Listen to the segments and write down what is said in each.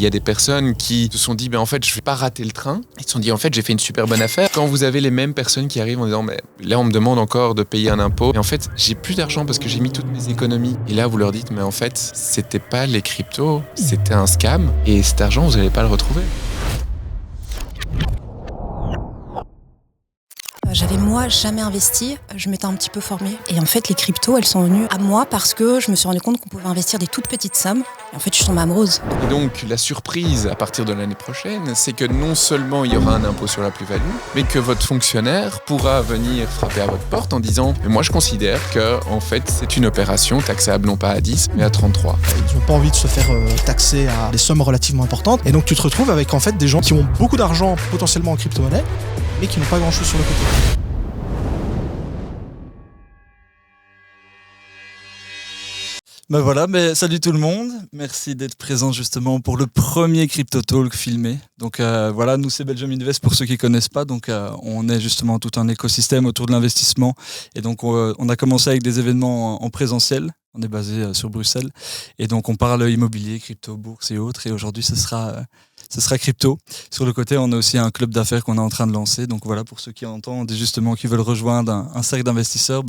Il y a des personnes qui se sont dit, en fait, je vais pas rater le train. Ils se sont dit, en fait, j'ai fait une super bonne affaire. Quand vous avez les mêmes personnes qui arrivent en disant, mais là, on me demande encore de payer un impôt. Et en fait, j'ai plus d'argent parce que j'ai mis toutes mes économies. Et là, vous leur dites, mais en fait, c'était pas les cryptos, c'était un scam. Et cet argent, vous n'allez pas le retrouver. J'avais moi jamais investi, je m'étais un petit peu formée. Et en fait, les cryptos, elles sont venues à moi parce que je me suis rendu compte qu'on pouvait investir des toutes petites sommes. Et en fait, je suis tombée amoureuse. Et donc, la surprise à partir de l'année prochaine, c'est que non seulement il y aura un impôt sur la plus-value, mais que votre fonctionnaire pourra venir frapper à votre porte en disant « Mais moi, je considère que, en fait, c'est une opération taxable non pas à 10, mais à 33. » Ils n'ont pas envie de se faire taxer à des sommes relativement importantes. Et donc, tu te retrouves avec en fait des gens qui ont beaucoup d'argent potentiellement en crypto-monnaie, mais qui n'ont pas grand-chose sur le côté. Ben voilà, salut tout le monde. Merci d'être présent justement pour le premier Crypto Talk filmé. Donc voilà, nous c'est Belgium Invest pour ceux qui connaissent pas. Donc on est justement tout un écosystème autour de l'investissement. Et donc on a commencé avec des événements en présentiel. On est basé sur Bruxelles. Et donc on parle immobilier, crypto, bourse et autres. Et aujourd'hui ce sera crypto. Sur le côté, on a aussi un club d'affaires qu'on est en train de lancer. Donc voilà, pour ceux qui entendent et justement qui veulent rejoindre un cercle d'investisseurs,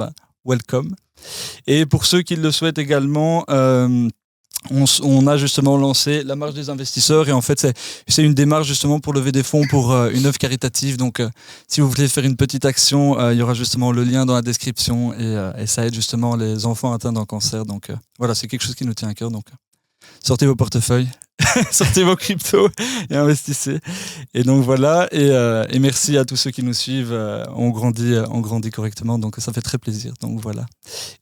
welcome. Et pour ceux qui le souhaitent également, on a justement lancé la marche des investisseurs. Et en fait, c'est une démarche justement pour lever des fonds pour une œuvre caritative. Donc si vous voulez faire une petite action, il y aura justement le lien dans la description. Et ça aide justement les enfants atteints d'un cancer. Donc voilà, c'est quelque chose qui nous tient à cœur. Donc sortez vos portefeuilles, sortez vos cryptos et investissez. Et donc voilà, et merci à tous ceux qui nous suivent. On grandit correctement, donc ça fait très plaisir. Donc voilà.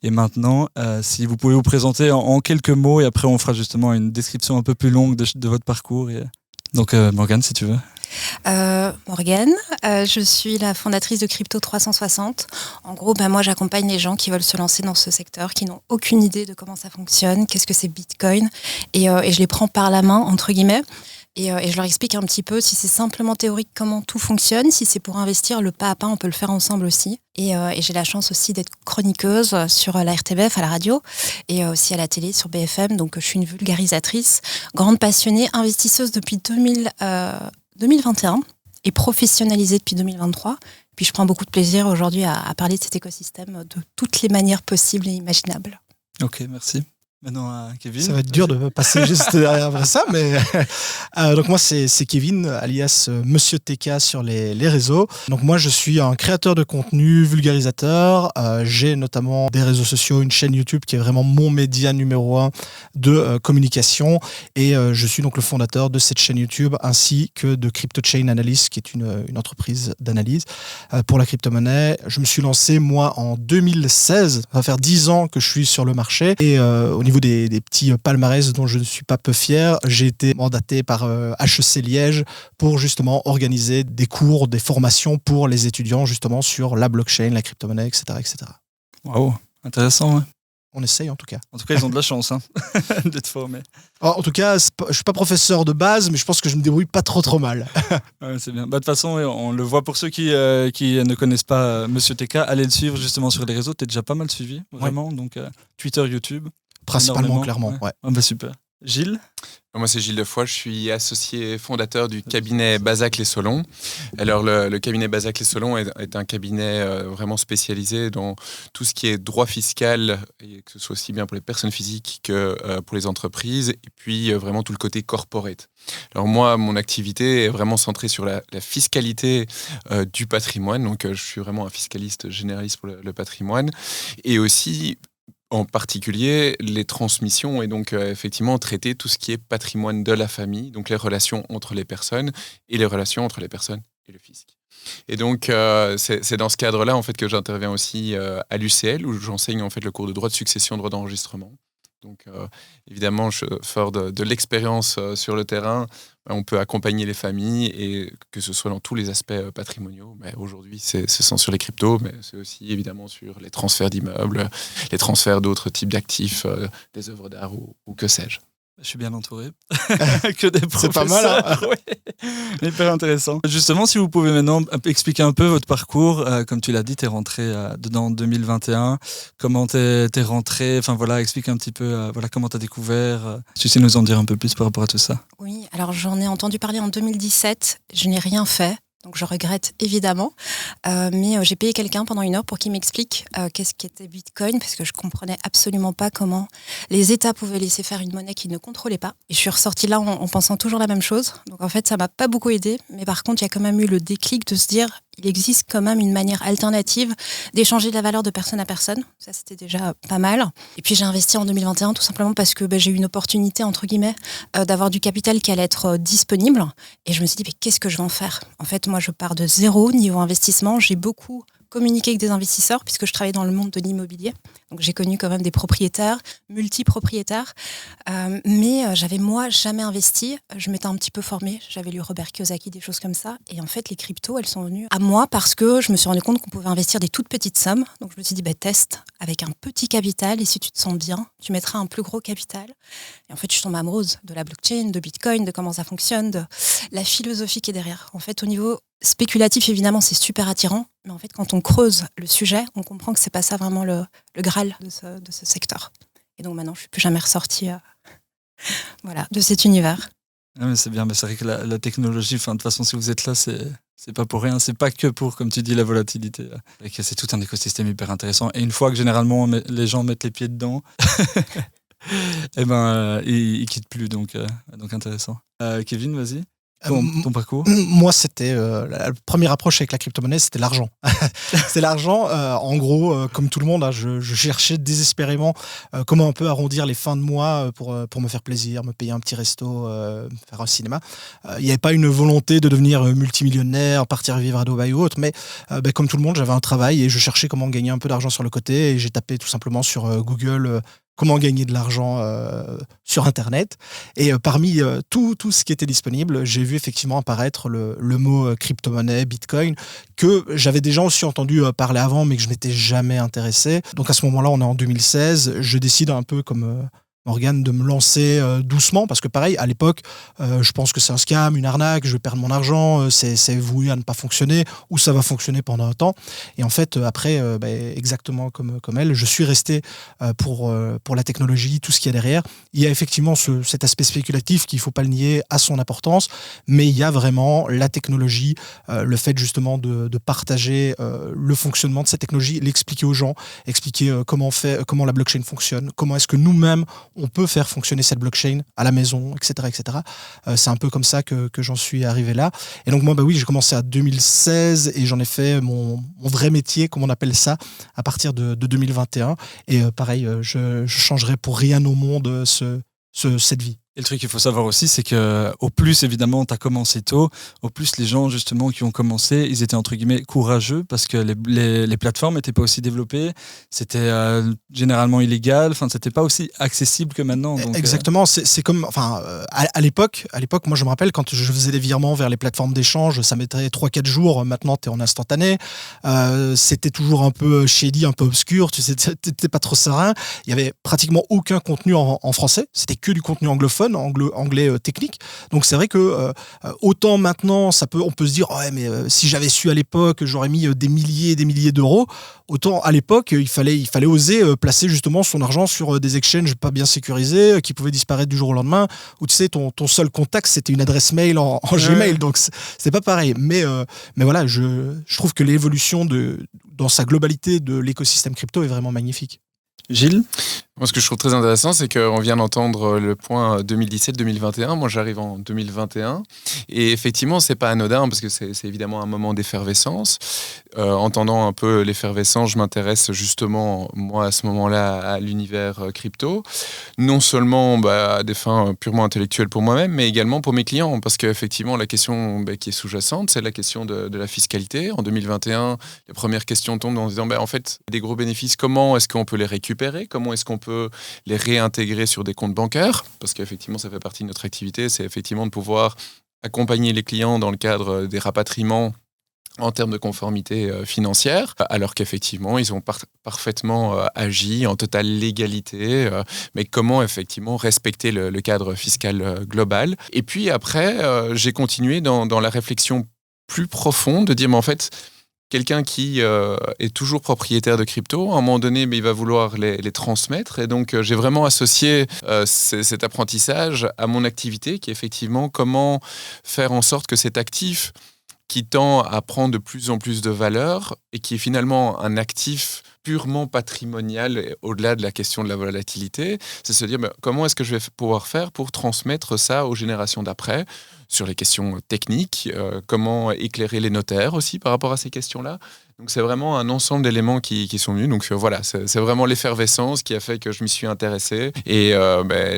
Et maintenant, si vous pouvez vous présenter en quelques mots, et après on fera justement une description un peu plus longue de votre parcours. Donc Morgane, si tu veux. Morgane, je suis la fondatrice de Crypto 360. En gros, moi j'accompagne les gens qui veulent se lancer dans ce secteur, qui n'ont aucune idée de comment ça fonctionne, qu'est-ce que c'est Bitcoin, et je les prends par la main, entre guillemets, et je leur explique un petit peu si c'est simplement théorique comment tout fonctionne, si c'est pour investir le pas à pas, on peut le faire ensemble aussi. Et j'ai la chance aussi d'être chroniqueuse sur la RTBF à la radio et aussi à la télé sur BFM, donc je suis une vulgarisatrice, grande passionnée, investisseuse depuis 2021 et professionnalisée depuis 2023. Puis je prends beaucoup de plaisir aujourd'hui à parler de cet écosystème de toutes les manières possibles et imaginables. Ok, merci. Maintenant, Kevin. Ça va être dur de passer juste derrière ça, mais donc moi c'est Kevin, alias Monsieur TK sur les réseaux. Donc moi je suis un créateur de contenu, vulgarisateur. J'ai notamment des réseaux sociaux, une chaîne YouTube qui est vraiment mon média numéro 1 de communication, et je suis donc le fondateur de cette chaîne YouTube ainsi que de Crypto Chain Analyst, qui est une entreprise d'analyse pour la crypto-monnaie. Je me suis lancé moi en 2016, ça va faire 10 ans que je suis sur le marché, et au niveau des petits palmarès dont je ne suis pas peu fier, j'ai été mandaté par HEC Liège pour justement organiser des cours, des formations pour les étudiants justement sur la blockchain, la crypto-monnaie, etc. etc. Waouh, intéressant. Ouais. On essaye en tout cas. En tout cas, ils ont de la chance d'être formés. En tout cas, je suis pas professeur de base, mais je pense que je me débrouille pas trop mal. Ouais, c'est bien. De toute façon, on le voit pour ceux qui ne connaissent pas Monsieur TK, allez le suivre justement sur les réseaux. T'es déjà pas mal suivi, vraiment. Ouais. Donc Twitter, YouTube. Principalement, clairement. Ouais. Super. Gilles ? Moi, c'est Gilles Defoy, je suis associé fondateur du cabinet Bazac Les Solons. Alors, le cabinet Bazac Les Solons est un cabinet vraiment spécialisé dans tout ce qui est droit fiscal, et que ce soit aussi bien pour les personnes physiques que pour les entreprises, et puis vraiment tout le côté corporate. Alors moi, mon activité est vraiment centrée sur la fiscalité du patrimoine, donc je suis vraiment un fiscaliste généraliste pour le patrimoine, et aussi en particulier les transmissions, et donc effectivement traiter tout ce qui est patrimoine de la famille, donc les relations entre les personnes et les relations entre les personnes et le fisc. Et donc c'est dans ce cadre-là en fait que j'interviens aussi à l'UCL, où j'enseigne en fait le cours de droit de succession, droit d'enregistrement. Donc évidemment, fort de l'expérience sur le terrain, on peut accompagner les familles, et que ce soit dans tous les aspects patrimoniaux. Mais aujourd'hui, c'est sur les cryptos, mais c'est aussi évidemment sur les transferts d'immeubles, les transferts d'autres types d'actifs, des œuvres d'art ou que sais-je. Je suis bien entouré. Que des professeurs. C'est pas mal, hein. Ouais. Hyper intéressant. Justement, si vous pouvez maintenant expliquer un peu votre parcours. Comme tu l'as dit, tu es rentré dedans en 2021. Comment t'es rentré? Enfin voilà, explique un petit peu voilà, comment tu as découvert. Si tu sais nous en dire un peu plus par rapport à tout ça. Oui, alors j'en ai entendu parler en 2017. Je n'ai rien fait. Donc je regrette évidemment, mais j'ai payé quelqu'un pendant 1 heure pour qu'il m'explique qu'est-ce qu'était Bitcoin, parce que je comprenais absolument pas comment les États pouvaient laisser faire une monnaie qu'ils ne contrôlaient pas. Et je suis ressortie là en pensant toujours la même chose. Donc en fait, ça m'a pas beaucoup aidé, mais par contre, il y a quand même eu le déclic de se dire, il existe quand même une manière alternative d'échanger de la valeur de personne à personne. Ça, c'était déjà pas mal. Et puis j'ai investi en 2021 tout simplement parce que j'ai eu une opportunité, entre guillemets, d'avoir du capital qui allait être disponible. Et je me suis dit, mais qu'est-ce que je vais en faire? En fait, moi, je pars de zéro niveau investissement. J'ai beaucoup communiqué avec des investisseurs puisque je travaillais dans le monde de l'immobilier. Donc j'ai connu quand même des propriétaires, multipropriétaires. Mais j'avais moi jamais investi. Je m'étais un petit peu formée. J'avais lu Robert Kiyosaki, des choses comme ça. Et en fait, les cryptos, elles sont venues à moi parce que je me suis rendu compte qu'on pouvait investir des toutes petites sommes. Donc je me suis dit, teste avec un petit capital. Et si tu te sens bien, tu mettras un plus gros capital. Et en fait, je suis tombée amoureuse de la blockchain, de Bitcoin, de comment ça fonctionne, de la philosophie qui est derrière. En fait, au niveau spéculatif, évidemment, c'est super attirant. Mais en fait, quand on creuse le sujet, on comprend que c'est pas ça vraiment le Graal de ce secteur. Et donc maintenant, je suis plus jamais ressortie voilà, de cet univers. Ah, mais c'est bien, mais c'est vrai que la technologie, de toute façon, si vous êtes là, c'est pas pour rien. C'est pas que pour, comme tu dis, la volatilité. Et que c'est tout un écosystème hyper intéressant. Et une fois que généralement les gens mettent les pieds dedans, eh ben, ils quittent plus. Donc intéressant. Kevin, vas-y. Ton parcours? Moi, c'était la première approche avec la crypto-monnaie, c'était l'argent. C'est l'argent. En gros, comme tout le monde, je cherchais désespérément comment un peu arrondir les fins de mois pour me faire plaisir, me payer un petit resto, faire un cinéma. Il n'y avait pas une volonté de devenir multimillionnaire, partir vivre à Dubaï ou autre, mais comme tout le monde, j'avais un travail et je cherchais comment gagner un peu d'argent sur le côté. Et j'ai tapé tout simplement sur Google comment gagner de l'argent sur Internet. Et parmi tout ce qui était disponible, j'ai vu effectivement apparaître le mot crypto-monnaie, Bitcoin, que j'avais déjà aussi entendu parler avant, mais que je m'étais jamais intéressé. Donc à ce moment-là, on est en 2016, je décide un peu comme Morgane de me lancer doucement, parce que pareil, à l'époque, je pense que c'est un scam, une arnaque, je vais perdre mon argent, c'est voué à ne pas fonctionner, ou ça va fonctionner pendant un temps. Et en fait, après, exactement comme elle, je suis resté pour la technologie, tout ce qu'il y a derrière. Il y a effectivement cet aspect spéculatif qu'il ne faut pas le nier à son importance, mais il y a vraiment la technologie, le fait justement de partager le fonctionnement de cette technologie, l'expliquer aux gens, expliquer comment la blockchain fonctionne, comment est-ce que nous-mêmes on peut faire fonctionner cette blockchain à la maison, etc. etc. C'est un peu comme ça que j'en suis arrivé là. Et donc moi, oui, j'ai commencé à 2016 et j'en ai fait mon vrai métier, comme on appelle ça, à partir de 2021. Et pareil, je changerai pour rien au monde cette vie. Et le truc qu'il faut savoir aussi, c'est que au plus, évidemment, tu as commencé tôt, au plus les gens, justement, qui ont commencé, ils étaient, entre guillemets, courageux parce que les plateformes n'étaient pas aussi développées, c'était généralement illégal, c'était pas aussi accessible que maintenant. Donc, exactement, c'est comme, à l'époque, moi je me rappelle, quand je faisais des virements vers les plateformes d'échange, ça mettrait 3-4 jours, maintenant tu es en instantané, c'était toujours un peu shady, un peu obscur, tu sais, t'étais pas trop serein, il y avait pratiquement aucun contenu en français, c'était que du contenu anglophone, anglais technique. Donc c'est vrai que autant maintenant on peut se dire mais si j'avais su à l'époque, j'aurais mis des milliers et des milliers d'euros. Autant à l'époque, il fallait oser placer justement son argent sur des exchanges pas bien sécurisés qui pouvaient disparaître du jour au lendemain. Où tu sais, ton seul contact c'était une adresse mail en Gmail. Donc c'est pas pareil. Mais voilà, je trouve que l'évolution dans sa globalité de l'écosystème crypto est vraiment magnifique. Gilles? Moi, ce que je trouve très intéressant, c'est qu'on vient d'entendre le point 2017-2021. Moi, j'arrive en 2021. Et effectivement, c'est pas anodin parce que c'est évidemment un moment d'effervescence. Entendant un peu l'effervescence, je m'intéresse justement, moi, à ce moment-là, à l'univers crypto. Non seulement à des fins purement intellectuelles pour moi-même, mais également pour mes clients. Parce qu'effectivement, la question qui est sous-jacente, c'est la question de la fiscalité. En 2021, les premières questions tombent en disant, en fait, des gros bénéfices, comment est-ce qu'on peut les récupérer? Comment est-ce qu'on peut les réintégrer sur des comptes bancaires, parce qu'effectivement ça fait partie de notre activité, c'est effectivement de pouvoir accompagner les clients dans le cadre des rapatriements en termes de conformité financière, alors qu'effectivement, ils ont parfaitement agi en totale légalité, mais comment effectivement respecter le cadre fiscal global. Et puis après, j'ai continué dans la réflexion plus profonde de dire, mais en fait, quelqu'un qui est toujours propriétaire de crypto, à un moment donné, mais il va vouloir les transmettre. Et donc, j'ai vraiment associé cet apprentissage à mon activité, qui est effectivement comment faire en sorte que cet actif qui tend à prendre de plus en plus de valeur et qui est finalement un actif purement patrimonial au-delà de la question de la volatilité, c'est se dire comment est-ce que je vais pouvoir faire pour transmettre ça aux générations d'après sur les questions techniques, comment éclairer les notaires aussi par rapport à ces questions-là. Donc c'est vraiment un ensemble d'éléments qui sont venus. Donc voilà, c'est vraiment l'effervescence qui a fait que je m'y suis intéressé et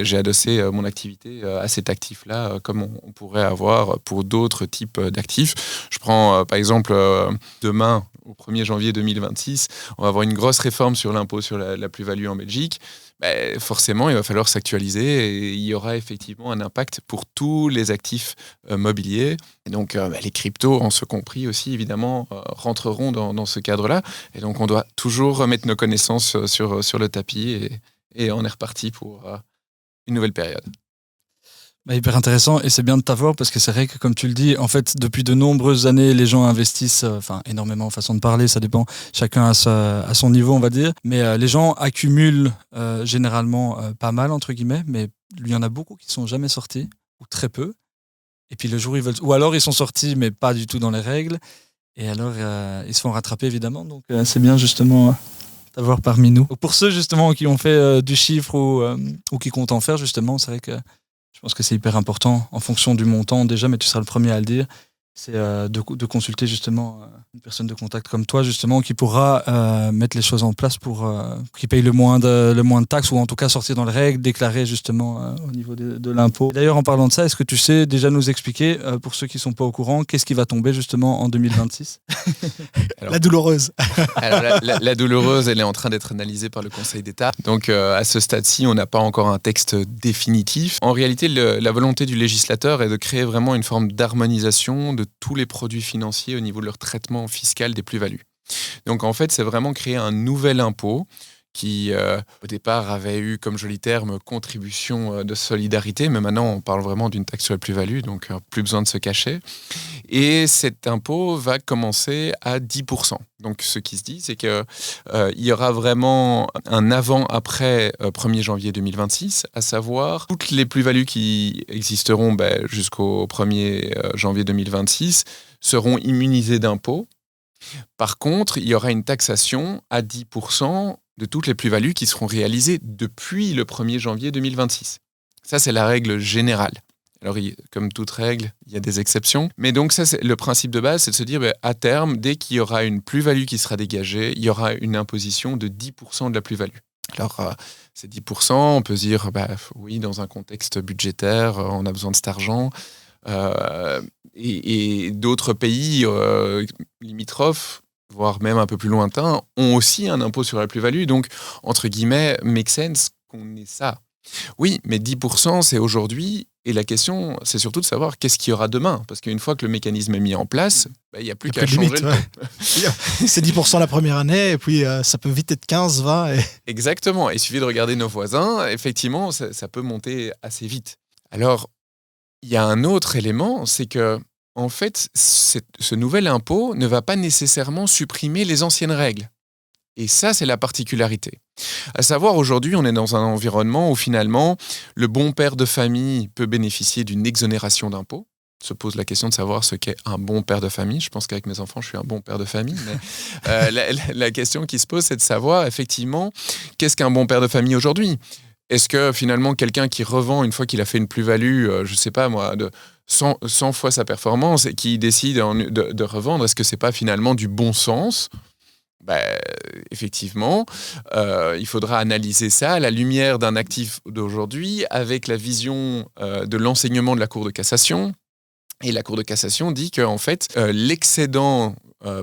j'ai adossé mon activité à cet actif-là, comme on pourrait avoir pour d'autres types d'actifs. Je prends par exemple demain, au 1er janvier 2026, on va avoir une grosse réforme sur l'impôt sur la plus-value en Belgique. Forcément, il va falloir s'actualiser et il y aura effectivement un impact pour tous les actifs mobiliers. Et donc, les cryptos, en ce compris aussi, évidemment, rentreront dans ce cadre-là. Et donc, on doit toujours remettre nos connaissances sur le tapis et on est reparti pour une nouvelle période. Hyper intéressant et c'est bien de t'avoir parce que c'est vrai que comme tu le dis, en fait depuis de nombreuses années les gens investissent énormément, façon de parler, ça dépend, chacun à son niveau on va dire, mais les gens accumulent généralement pas mal entre guillemets, mais il y en a beaucoup qui sont jamais sortis ou très peu et puis le jour ils veulent, ou alors ils sont sortis mais pas du tout dans les règles et alors ils se font rattraper évidemment, donc c'est bien justement d'avoir parmi nous. Pour ceux justement qui ont fait du chiffre ou qui comptent en faire justement, c'est vrai que je pense que c'est hyper important en fonction du montant déjà, mais tu seras le premier à le dire, c'est de consulter justement une personne de contact comme toi justement qui pourra mettre les choses en place pour qui paye le moins de taxes ou en tout cas sortir dans les règles, déclarer justement au niveau de l'impôt. D'ailleurs en parlant de ça, est-ce que tu sais déjà nous expliquer pour ceux qui ne sont pas au courant, qu'est-ce qui va tomber justement en 2026 ? Alors, la douloureuse. Alors, la douloureuse, elle est en train d'être analysée par le Conseil d'État. Donc à ce stade-ci, on n'a pas encore un texte définitif. En réalité, la volonté du législateur est de créer vraiment une forme d'harmonisation de tous les produits financiers au niveau de leur traitement fiscal des plus-values. Donc en fait, c'est vraiment créer un nouvel impôt qui, au départ, avait eu comme joli terme contribution de solidarité, mais maintenant on parle vraiment d'une taxe sur la plus-value, donc plus besoin de se cacher. Et cet impôt va commencer à 10%. Donc ce qui se dit, c'est qu'il y aura vraiment un avant-après 1er janvier 2026, à savoir toutes les plus-values qui existeront jusqu'au 1er janvier 2026 seront immunisées d'impôts. Par contre, il y aura une taxation à 10% de toutes les plus-values qui seront réalisées depuis le 1er janvier 2026. Ça, c'est la règle générale. Alors, comme toute règle, il y a des exceptions. Mais donc, ça, c'est le principe de base, c'est de se dire, à terme, dès qu'il y aura une plus-value qui sera dégagée, il y aura une imposition de 10% de la plus-value. Alors, ces 10%, on peut se dire, oui, dans un contexte budgétaire, on a besoin de cet argent. Et d'autres pays limitrophes, voire même un peu plus lointains, ont aussi un impôt sur la plus-value. Donc, entre guillemets, make sense qu'on ait ça. Oui, mais 10%, c'est aujourd'hui. Et la question, c'est surtout de savoir qu'est-ce qu'il y aura demain. Parce qu'une fois que le mécanisme est mis en place, il n'y a plus qu'à changer le C'est 10% la première année, et puis ça peut vite être 15, 20. Exactement. Il suffit de regarder nos voisins. Effectivement, ça peut monter assez vite. Alors, il y a un autre élément, c'est que en fait, ce nouvel impôt ne va pas nécessairement supprimer les anciennes règles. Et ça, c'est la particularité. À savoir, aujourd'hui, on est dans un environnement où finalement, le bon père de famille peut bénéficier d'une exonération d'impôt. Se pose la question de savoir ce qu'est un bon père de famille. Je pense qu'avec mes enfants, je suis un bon père de famille. Mais la question qui se pose, c'est de savoir, effectivement, qu'est-ce qu'un bon père de famille aujourd'hui ? Est-ce que finalement, quelqu'un qui revend une fois qu'il a fait une plus-value, je ne sais pas moi, de 100 fois sa performance et qui décide de revendre, est-ce que ce n'est pas finalement du bon sens ? Effectivement, il faudra analyser ça à la lumière d'un actif d'aujourd'hui avec la vision de l'enseignement de la Cour de cassation. Et la Cour de cassation dit qu'en fait, l'excédent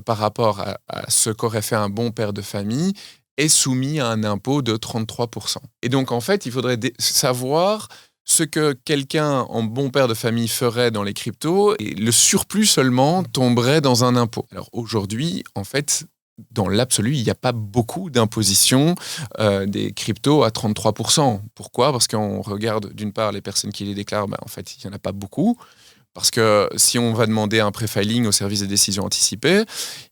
par rapport à ce qu'aurait fait un bon père de famille est soumis à un impôt de 33%. Et donc, en fait, il faudrait savoir ce que quelqu'un en bon père de famille ferait dans les cryptos, et le surplus seulement tomberait dans un impôt. Alors aujourd'hui, en fait, dans l'absolu, il n'y a pas beaucoup d'imposition des cryptos à 33%. Pourquoi ? Parce qu'on regarde d'une part les personnes qui les déclarent, en fait, il n'y en a pas beaucoup. Parce que si on va demander un pré-filing au service des décisions anticipées,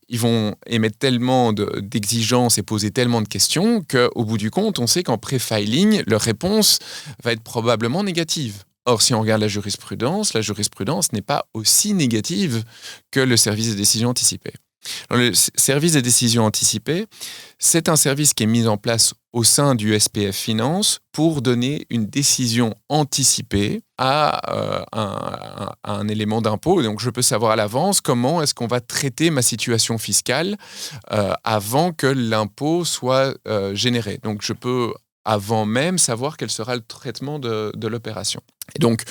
ils vont émettre tellement d'exigences et poser tellement de questions qu'au bout du compte, on sait qu'en pré-filing, leur réponse va être probablement négative. Or, si on regarde la jurisprudence n'est pas aussi négative que le service des décisions anticipées. Alors, le service des décisions anticipées, c'est un service qui est mis en place au sein du SPF Finance pour donner une décision anticipée à un élément d'impôt. Donc, je peux savoir à l'avance comment est-ce qu'on va traiter ma situation fiscale avant que l'impôt soit généré. Donc, je peux avant même savoir quel sera le traitement de l'opération. Et donc,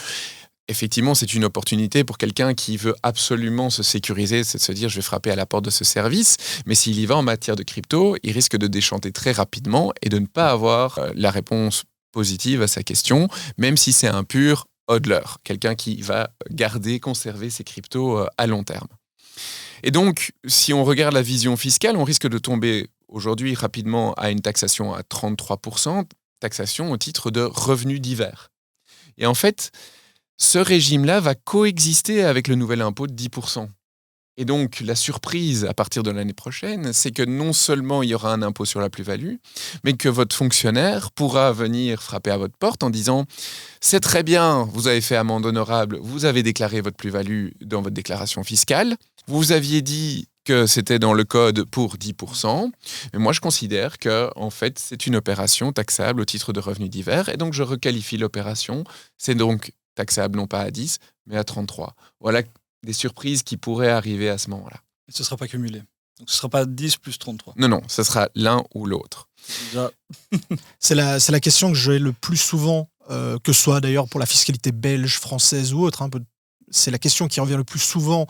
effectivement, c'est une opportunité pour quelqu'un qui veut absolument se sécuriser, c'est de se dire je vais frapper à la porte de ce service, mais s'il y va en matière de crypto, il risque de déchanter très rapidement et de ne pas avoir la réponse positive à sa question, même si c'est un pur hodler, quelqu'un qui va conserver ses cryptos à long terme. Et donc, si on regarde la vision fiscale, on risque de tomber aujourd'hui rapidement à une taxation à 33%, taxation au titre de revenus divers. Et en fait, ce régime-là va coexister avec le nouvel impôt de 10%. Et donc, la surprise à partir de l'année prochaine, c'est que non seulement il y aura un impôt sur la plus-value, mais que votre fonctionnaire pourra venir frapper à votre porte en disant « C'est très bien, vous avez fait amende honorable, vous avez déclaré votre plus-value dans votre déclaration fiscale, vous aviez dit que c'était dans le code pour 10%, mais moi je considère que en fait, c'est une opération taxable au titre de revenus divers, et donc je requalifie l'opération, c'est donc taxable non pas à 10, mais à 33. Voilà des surprises qui pourraient arriver à ce moment-là. Et ce ne sera pas cumulé. Donc ce ne sera pas 10 plus 33. Non, ce sera l'un ou l'autre. Déjà... c'est la question que j'ai le plus souvent, que ce soit d'ailleurs pour la fiscalité belge, française ou autre. C'est la question qui revient le plus souvent,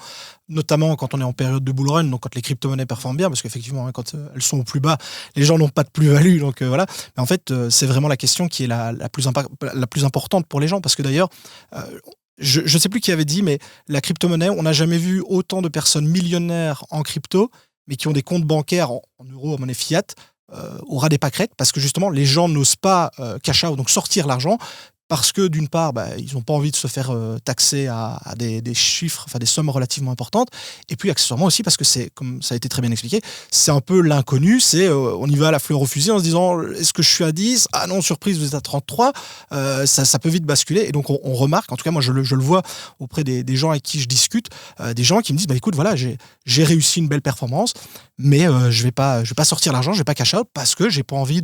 notamment quand on est en période de bull run, donc quand les crypto-monnaies performent bien, parce qu'effectivement, quand elles sont au plus bas, les gens n'ont pas de plus-value. Donc voilà. Mais en fait, c'est vraiment la question qui est la plus importante pour les gens, parce que d'ailleurs, je ne sais plus qui avait dit, mais la crypto-monnaie, on n'a jamais vu autant de personnes millionnaires en crypto, mais qui ont des comptes bancaires en euros, en monnaie fiat, au ras des pâquerettes, parce que justement, les gens n'osent pas cash out, donc sortir l'argent, parce que d'une part, ils n'ont pas envie de se faire taxer à des chiffres, enfin des sommes relativement importantes, et puis accessoirement aussi parce que c'est, comme ça a été très bien expliqué, c'est un peu l'inconnu, c'est on y va à la fleur au fusil en se disant est-ce que je suis à 10 ? Ah non, surprise, vous êtes à 33, ça peut vite basculer, et donc on remarque, en tout cas moi je le vois auprès des gens avec qui je discute, des gens qui me disent écoute, voilà, j'ai réussi une belle performance, mais je vais pas sortir l'argent, je vais pas cash out parce que j'ai pas envie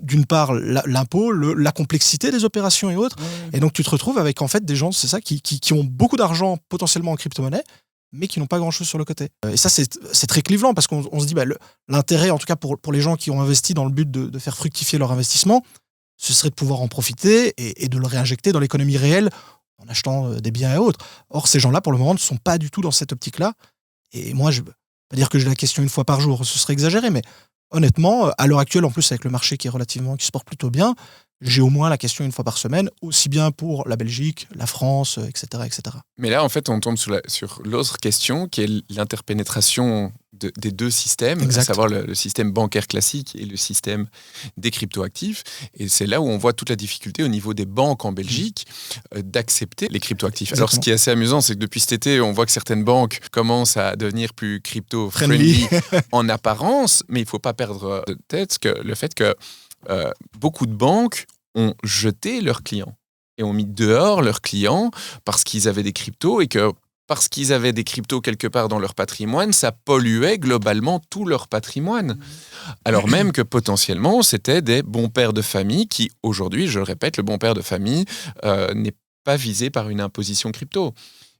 d'une part l'impôt, la complexité des opérations et autres. Et donc tu te retrouves avec en fait des gens, c'est ça, qui ont beaucoup d'argent potentiellement en crypto-monnaie, mais qui n'ont pas grand-chose sur le côté. Et ça, c'est très clivant parce qu'on se dit l'intérêt, en tout cas pour les gens qui ont investi dans le but de faire fructifier leur investissement, ce serait de pouvoir en profiter et de le réinjecter dans l'économie réelle en achetant des biens et autres. Or, ces gens-là, pour le moment, ne sont pas du tout dans cette optique-là. Et moi, je ne veux pas dire que j'ai la question une fois par jour, ce serait exagéré, mais honnêtement, à l'heure actuelle, en plus avec le marché qui se porte plutôt bien, j'ai au moins la question une fois par semaine, aussi bien pour la Belgique, la France, etc., etc. Mais là, en fait, on tombe sur l'autre question, qui est l'interpénétration des deux systèmes, exact. À savoir le système bancaire classique et le système des cryptoactifs. Et c'est là où on voit toute la difficulté au niveau des banques en Belgique d'accepter les cryptoactifs. Exactement. Alors, ce qui est assez amusant, c'est que depuis cet été, on voit que certaines banques commencent à devenir plus crypto-friendly en apparence, mais il ne faut pas perdre de tête le fait que beaucoup de banques ont jeté leurs clients et ont mis dehors leurs clients parce qu'ils avaient des cryptos et que parce qu'ils avaient des cryptos quelque part dans leur patrimoine, ça polluait globalement tout leur patrimoine. Alors même que potentiellement, c'était des bons pères de famille qui, aujourd'hui, je le répète, le bon père de famille n'est pas visé par une imposition crypto.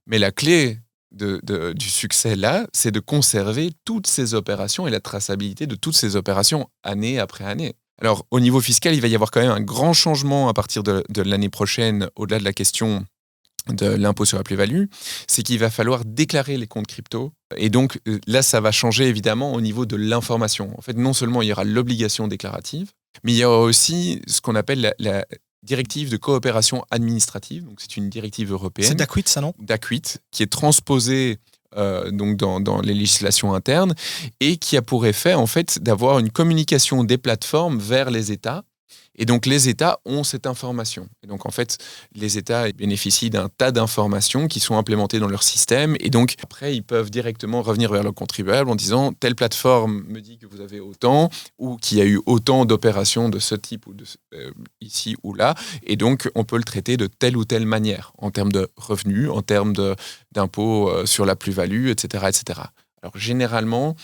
Mais la clé du succès là, c'est de conserver toutes ces opérations et la traçabilité de toutes ces opérations année après année. Alors, au niveau fiscal, il va y avoir quand même un grand changement à partir de l'année prochaine, au-delà de la question de l'impôt sur la plus-value, c'est qu'il va falloir déclarer les comptes crypto. Et donc, là, ça va changer évidemment au niveau de l'information. En fait, non seulement il y aura l'obligation déclarative, mais il y aura aussi ce qu'on appelle la directive de coopération administrative. Donc, c'est une directive européenne. C'est DACUIT, ça, non? DACUIT, qui est transposée donc dans les législations internes et qui a pour effet, en fait, d'avoir une communication des plateformes vers les États. Et donc, les États ont cette information. Et donc, en fait, les États bénéficient d'un tas d'informations qui sont implémentées dans leur système. Et donc, après, ils peuvent directement revenir vers le contribuable en disant « telle plateforme me dit que vous avez autant » ou qu'il y a eu autant d'opérations de ce type ou ici ou là. Et donc, on peut le traiter de telle ou telle manière, en termes de revenus, en termes d'impôts sur la plus-value, etc., etc. Alors, généralement,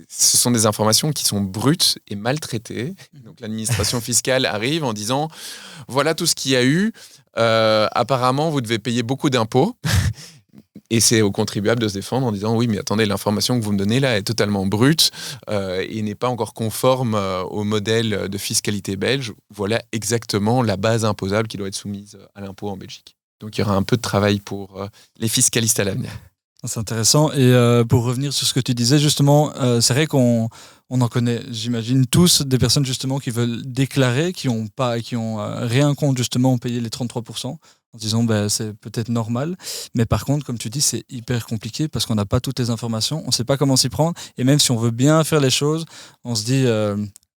ce sont des informations qui sont brutes et maltraitées. Donc l'administration fiscale arrive en disant « Voilà tout ce qu'il y a eu. Apparemment, vous devez payer beaucoup d'impôts. » Et c'est au contribuable de se défendre en disant « Oui, mais attendez, l'information que vous me donnez là est totalement brute et n'est pas encore conforme au modèle de fiscalité belge. Voilà exactement la base imposable qui doit être soumise à l'impôt en Belgique. » Donc il y aura un peu de travail pour les fiscalistes à l'avenir. C'est intéressant. Et pour revenir sur ce que tu disais, justement, c'est vrai qu'on en connaît, j'imagine, tous des personnes justement qui veulent déclarer, qui ont rien contre justement payer les 33%, en disant c'est peut-être normal. Mais par contre, comme tu dis, c'est hyper compliqué parce qu'on n'a pas toutes les informations, on ne sait pas comment s'y prendre. Et même si on veut bien faire les choses, on se dit...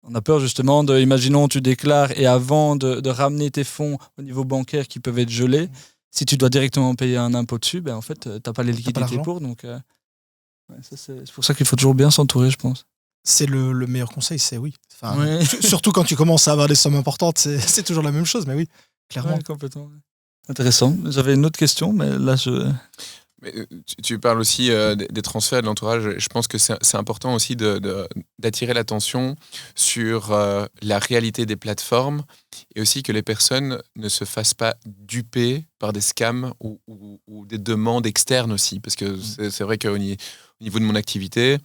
on a peur justement imaginons tu déclares et avant de ramener tes fonds au niveau bancaire qui peuvent être gelés, si tu dois directement payer un impôt dessus, en fait, tu n'as pas les liquidités pour. Donc, c'est pour ça qu'il faut toujours bien s'entourer, je pense. C'est le meilleur conseil, c'est oui. Enfin, surtout quand tu commences à avoir des sommes importantes, c'est toujours la même chose, mais oui, clairement. Ouais, complètement. Intéressant. J'avais une autre question, mais là, Mais tu parles aussi des transferts de l'entourage. Je pense que c'est important aussi d'attirer l'attention sur la réalité des plateformes et aussi que les personnes ne se fassent pas duper par des scams ou des demandes externes aussi. Parce que c'est vrai qu'au niveau de mon activité,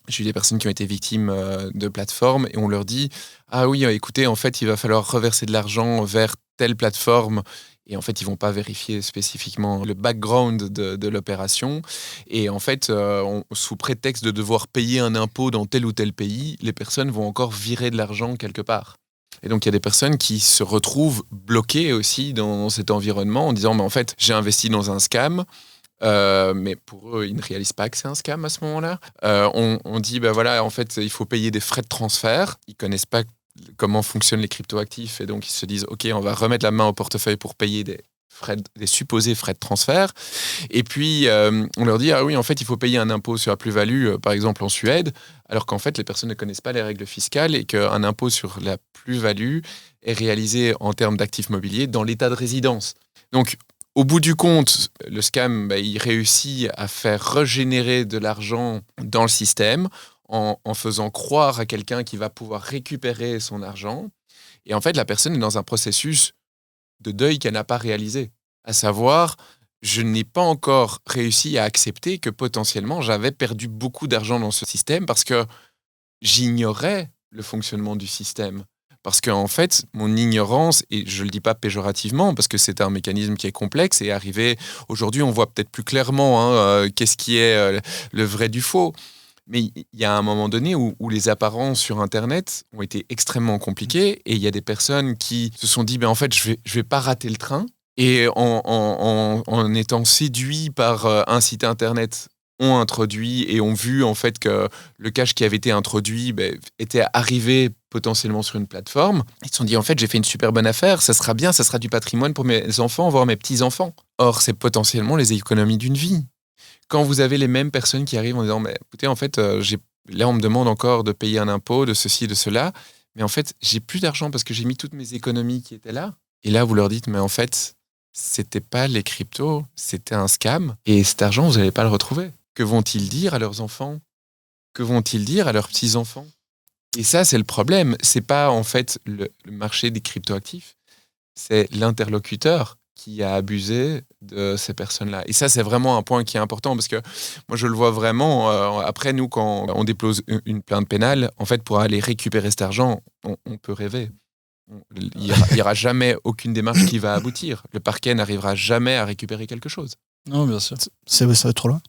j'ai eu des personnes qui ont été victimes de plateformes et on leur dit « Ah oui, écoutez, en fait, il va falloir reverser de l'argent vers telle plateforme ». Et en fait, ils ne vont pas vérifier spécifiquement le background de l'opération. Et en fait, sous prétexte de devoir payer un impôt dans tel ou tel pays, les personnes vont encore virer de l'argent quelque part. Et donc, il y a des personnes qui se retrouvent bloquées aussi dans cet environnement en disant « Mais en fait, j'ai investi dans un scam ». Mais pour eux, ils ne réalisent pas que c'est un scam à ce moment-là. On dit, voilà, en fait, il faut payer des frais de transfert. Ils ne connaissent pas comment fonctionnent les cryptoactifs et donc ils se disent ok, on va remettre la main au portefeuille pour payer des supposés frais de transfert et puis on leur dit ah oui, en fait il faut payer un impôt sur la plus-value par exemple en Suède, alors qu'en fait les personnes ne connaissent pas les règles fiscales et qu'un impôt sur la plus-value est réalisé en termes d'actifs mobiliers dans l'état de résidence. Donc au bout du compte, le scam il réussit à faire régénérer de l'argent dans le système en faisant croire à quelqu'un qui va pouvoir récupérer son argent. Et en fait, la personne est dans un processus de deuil qu'elle n'a pas réalisé. À savoir, je n'ai pas encore réussi à accepter que potentiellement, j'avais perdu beaucoup d'argent dans ce système parce que j'ignorais le fonctionnement du système. Parce qu'en fait, mon ignorance, et je ne le dis pas péjorativement, parce que c'est un mécanisme qui est complexe et arrivé, aujourd'hui, on voit peut-être plus clairement qu'est-ce qui est le vrai du faux. Mais il y a un moment donné où les apparences sur Internet ont été extrêmement compliquées et il y a des personnes qui se sont dit en fait, je vais pas rater le train. Et en étant séduits par un site Internet, ont introduit et ont vu en fait que le cash qui avait été introduit était arrivé potentiellement sur une plateforme. Ils se sont dit en fait, j'ai fait une super bonne affaire, ça sera bien, ça sera du patrimoine pour mes enfants, voire mes petits-enfants. Or, c'est potentiellement les économies d'une vie. Quand vous avez les mêmes personnes qui arrivent en disant mais écoutez, en fait, là, on me demande encore de payer un impôt, de ceci, de cela, mais en fait, j'ai plus d'argent parce que j'ai mis toutes mes économies qui étaient là. Et là, vous leur dites, mais en fait, c'était pas les cryptos, c'était un scam, et cet argent, vous n'allez pas le retrouver. Que vont-ils dire à leurs enfants ? Que vont-ils dire à leurs petits-enfants ? Et ça, c'est le problème. C'est pas, en fait, le marché des cryptoactifs, c'est l'interlocuteur qui a abusé de ces personnes-là. Et ça, c'est vraiment un point qui est important parce que moi, je le vois vraiment. Après, nous, quand on dépose une plainte pénale, en fait, pour aller récupérer cet argent, on peut rêver. Il n'y aura jamais aucune démarche qui va aboutir. Le parquet n'arrivera jamais à récupérer quelque chose. Non, bien sûr. Ça va être trop loin.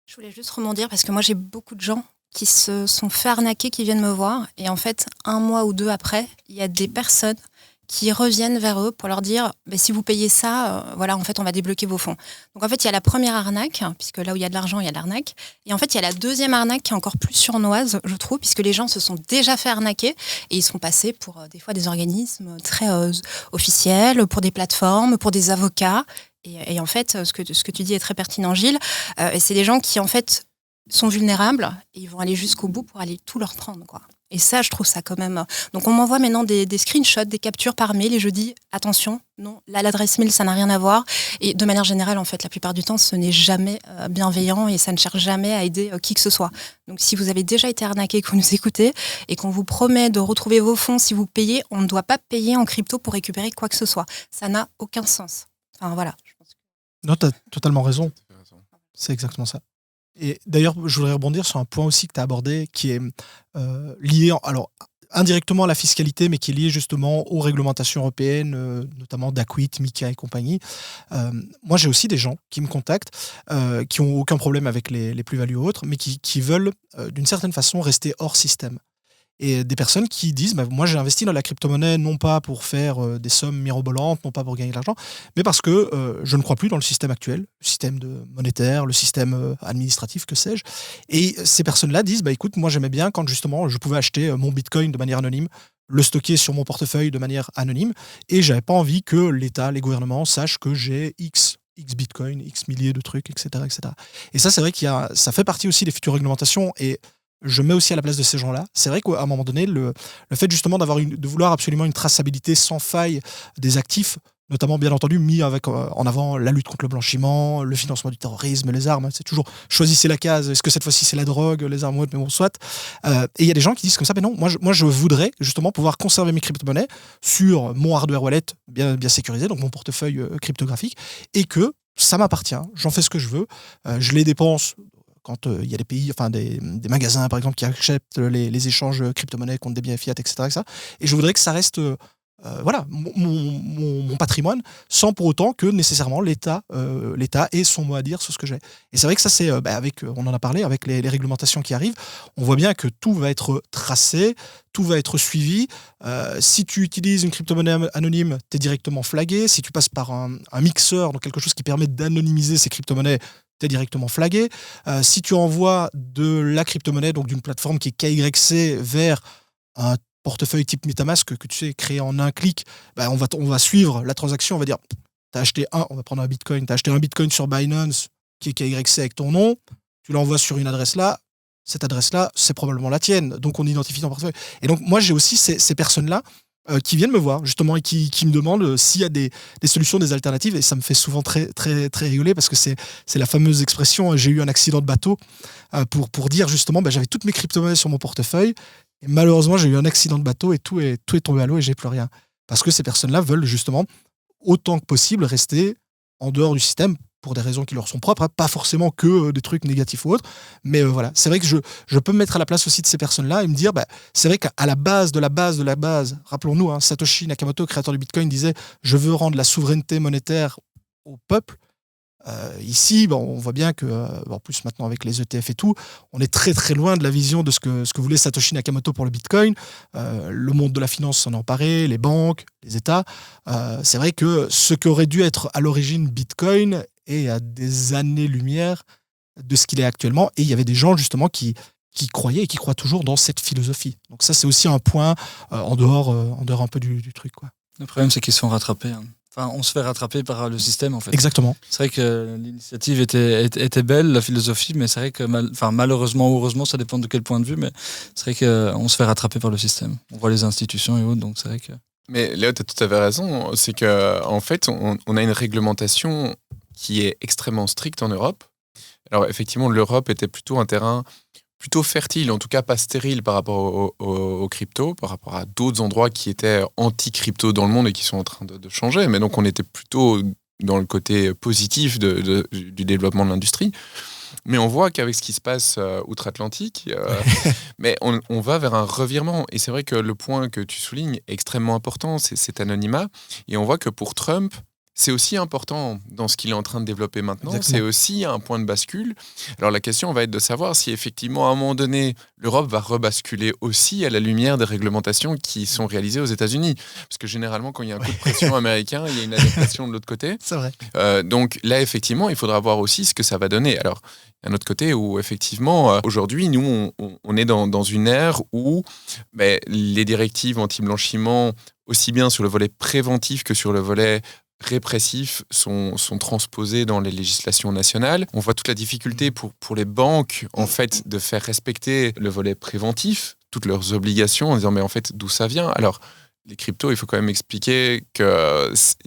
Je voulais juste rebondir parce que moi, j'ai beaucoup de gens qui se sont fait arnaquer, qui viennent me voir. Et en fait, 1 mois ou 2 après, il y a des personnes qui reviennent vers eux pour leur dire si vous payez ça, voilà, en fait, on va débloquer vos fonds. Donc en fait, il y a la première arnaque, puisque là où il y a de l'argent, il y a de l'arnaque. Et en fait, il y a la deuxième arnaque qui est encore plus sournoise, je trouve, puisque les gens se sont déjà fait arnaquer et ils sont passés pour des fois des organismes très officiels, pour des plateformes, pour des avocats. Et en fait, ce que tu dis est très pertinent, Gilles. Et c'est des gens qui, en fait, sont vulnérables et ils vont aller jusqu'au bout pour aller tout leur prendre, quoi. Et ça, je trouve ça quand même... Donc, on m'envoie maintenant des screenshots, des captures par mail et je dis, attention, non, là, l'adresse mail, ça n'a rien à voir. Et de manière générale, en fait, la plupart du temps, ce n'est jamais bienveillant et ça ne cherche jamais à aider qui que ce soit. Donc, si vous avez déjà été arnaqué, que vous nous écoutez et qu'on vous promet de retrouver vos fonds si vous payez, on ne doit pas payer en crypto pour récupérer quoi que ce soit. Ça n'a aucun sens. Enfin, voilà. Non, tu as totalement raison. C'est exactement ça. Et d'ailleurs, je voudrais rebondir sur un point aussi que tu as abordé, qui est lié, alors indirectement à la fiscalité, mais qui est lié justement aux réglementations européennes, notamment d'Aquit, MiCA et compagnie. Moi, j'ai aussi des gens qui me contactent, qui n'ont aucun problème avec les plus-values autres, mais qui veulent, d'une certaine façon, rester hors système. Et des personnes qui disent moi j'ai investi dans la crypto-monnaie non pas pour faire des sommes mirobolantes, non pas pour gagner de l'argent, mais parce que je ne crois plus dans le système actuel, le système monétaire, le système administratif, que sais-je. Et ces personnes-là disent écoute, moi j'aimais bien quand justement je pouvais acheter mon bitcoin de manière anonyme, le stocker sur mon portefeuille de manière anonyme, et j'avais pas envie que l'État, les gouvernements sachent que j'ai X bitcoin, X milliers de trucs, etc. etc. Et ça, c'est vrai ça fait partie aussi des futures réglementations, et je mets aussi à la place de ces gens-là. C'est vrai qu'à un moment donné, le fait justement de vouloir absolument une traçabilité sans faille des actifs, notamment bien entendu mis avec en avant la lutte contre le blanchiment, le financement du terrorisme, les armes, c'est toujours choisissez la case, est-ce que cette fois-ci c'est la drogue, les armes ou autre, mais bon, soit. Et il y a des gens qui disent comme ça, mais non, moi je voudrais justement pouvoir conserver mes crypto-monnaies sur mon hardware wallet bien sécurisé, donc mon portefeuille cryptographique, et que ça m'appartient, j'en fais ce que je veux, je les dépense quand il y a des pays, enfin des magasins par exemple qui acceptent les échanges crypto-monnaies contre des biens fiat, etc. Et je voudrais que ça reste voilà, mon patrimoine, sans pour autant que nécessairement l'État ait son mot à dire sur ce que j'ai. Et c'est vrai que ça, c'est on en a parlé, avec les réglementations qui arrivent, on voit bien que tout va être tracé, tout va être suivi. Si tu utilises une crypto-monnaie anonyme, tu es directement flagué. Si tu passes par un mixeur, donc quelque chose qui permet d'anonymiser ces crypto-monnaies, tu es directement flagué. Si tu envoies de la crypto-monnaie, donc d'une plateforme qui est KYC, vers un portefeuille type MetaMask que tu sais créer en un clic, on va suivre la transaction, on va dire on va prendre un bitcoin, tu as acheté un bitcoin sur Binance qui est KYC avec ton nom, tu l'envoies sur une adresse là, cette adresse là, c'est probablement la tienne, donc on identifie ton portefeuille. Et donc moi j'ai aussi ces personnes-là qui viennent me voir justement et qui me demandent s'il y a des solutions, des alternatives, et ça me fait souvent très, très, très rigoler parce que c'est la fameuse expression j'ai eu un accident de bateau pour dire justement j'avais toutes mes crypto-monnaies sur mon portefeuille et malheureusement j'ai eu un accident de bateau et tout est tombé à l'eau et j'ai plus rien. Parce que ces personnes-là veulent justement autant que possible rester en dehors du système pour des raisons qui leur sont propres, pas forcément que des trucs négatifs ou autres, mais voilà, c'est vrai que je peux me mettre à la place aussi de ces personnes-là et me dire, c'est vrai qu'à la base de la base de la base, rappelons-nous, Satoshi Nakamoto, créateur du Bitcoin, disait « Je veux rendre la souveraineté monétaire au peuple ». Ici, on voit bien que, en plus maintenant avec les ETF et tout, on est très très loin de la vision de ce que voulait Satoshi Nakamoto pour le Bitcoin. Le monde de la finance s'en est emparé, les banques, les États. C'est vrai que ce qui aurait dû être à l'origine Bitcoin est à des années-lumière de ce qu'il est actuellement. Et il y avait des gens justement qui croyaient et qui croient toujours dans cette philosophie. Donc ça, c'est aussi un point en dehors un peu du truc, quoi. Le problème, c'est qu'ils se font rattraper. Enfin, on se fait rattraper par le système, en fait. Exactement. C'est vrai que l'initiative était belle, la philosophie, mais c'est vrai que malheureusement ou heureusement, ça dépend de quel point de vue, mais c'est vrai qu'on se fait rattraper par le système. On voit les institutions et autres, donc c'est vrai que... Mais Léo, tu as tout à fait raison. C'est qu'en fait, on a une réglementation qui est extrêmement stricte en Europe. Alors effectivement, l'Europe était plutôt un terrain plutôt fertile, en tout cas pas stérile par rapport aux cryptos, par rapport à d'autres endroits qui étaient anti-crypto dans le monde et qui sont en train de changer. Mais donc on était plutôt dans le côté positif du développement de l'industrie. Mais on voit qu'avec ce qui se passe outre-Atlantique, mais on va vers un revirement. Et c'est vrai que le point que tu soulignes est extrêmement important, c'est cet anonymat. Et on voit que pour Trump, c'est aussi important dans ce qu'il est en train de développer maintenant. Exactement. C'est aussi un point de bascule. Alors la question va être de savoir si effectivement à un moment donné, l'Europe va rebasculer aussi à la lumière des réglementations qui sont réalisées aux États-Unis. Parce que généralement, quand il y a un coup de pression américain, il y a une adaptation de l'autre côté. C'est vrai. Donc là, effectivement, il faudra voir aussi ce que ça va donner. Alors, il y a un autre côté où, effectivement, aujourd'hui, nous, on est dans une ère où les directives anti-blanchiment, aussi bien sur le volet préventif que sur le volet répressifs sont transposés dans les législations nationales. On voit toute la difficulté pour les banques en fait de faire respecter le volet préventif, toutes leurs obligations en disant mais en fait d'où ça vient. Alors les cryptos, il faut quand même expliquer qu'il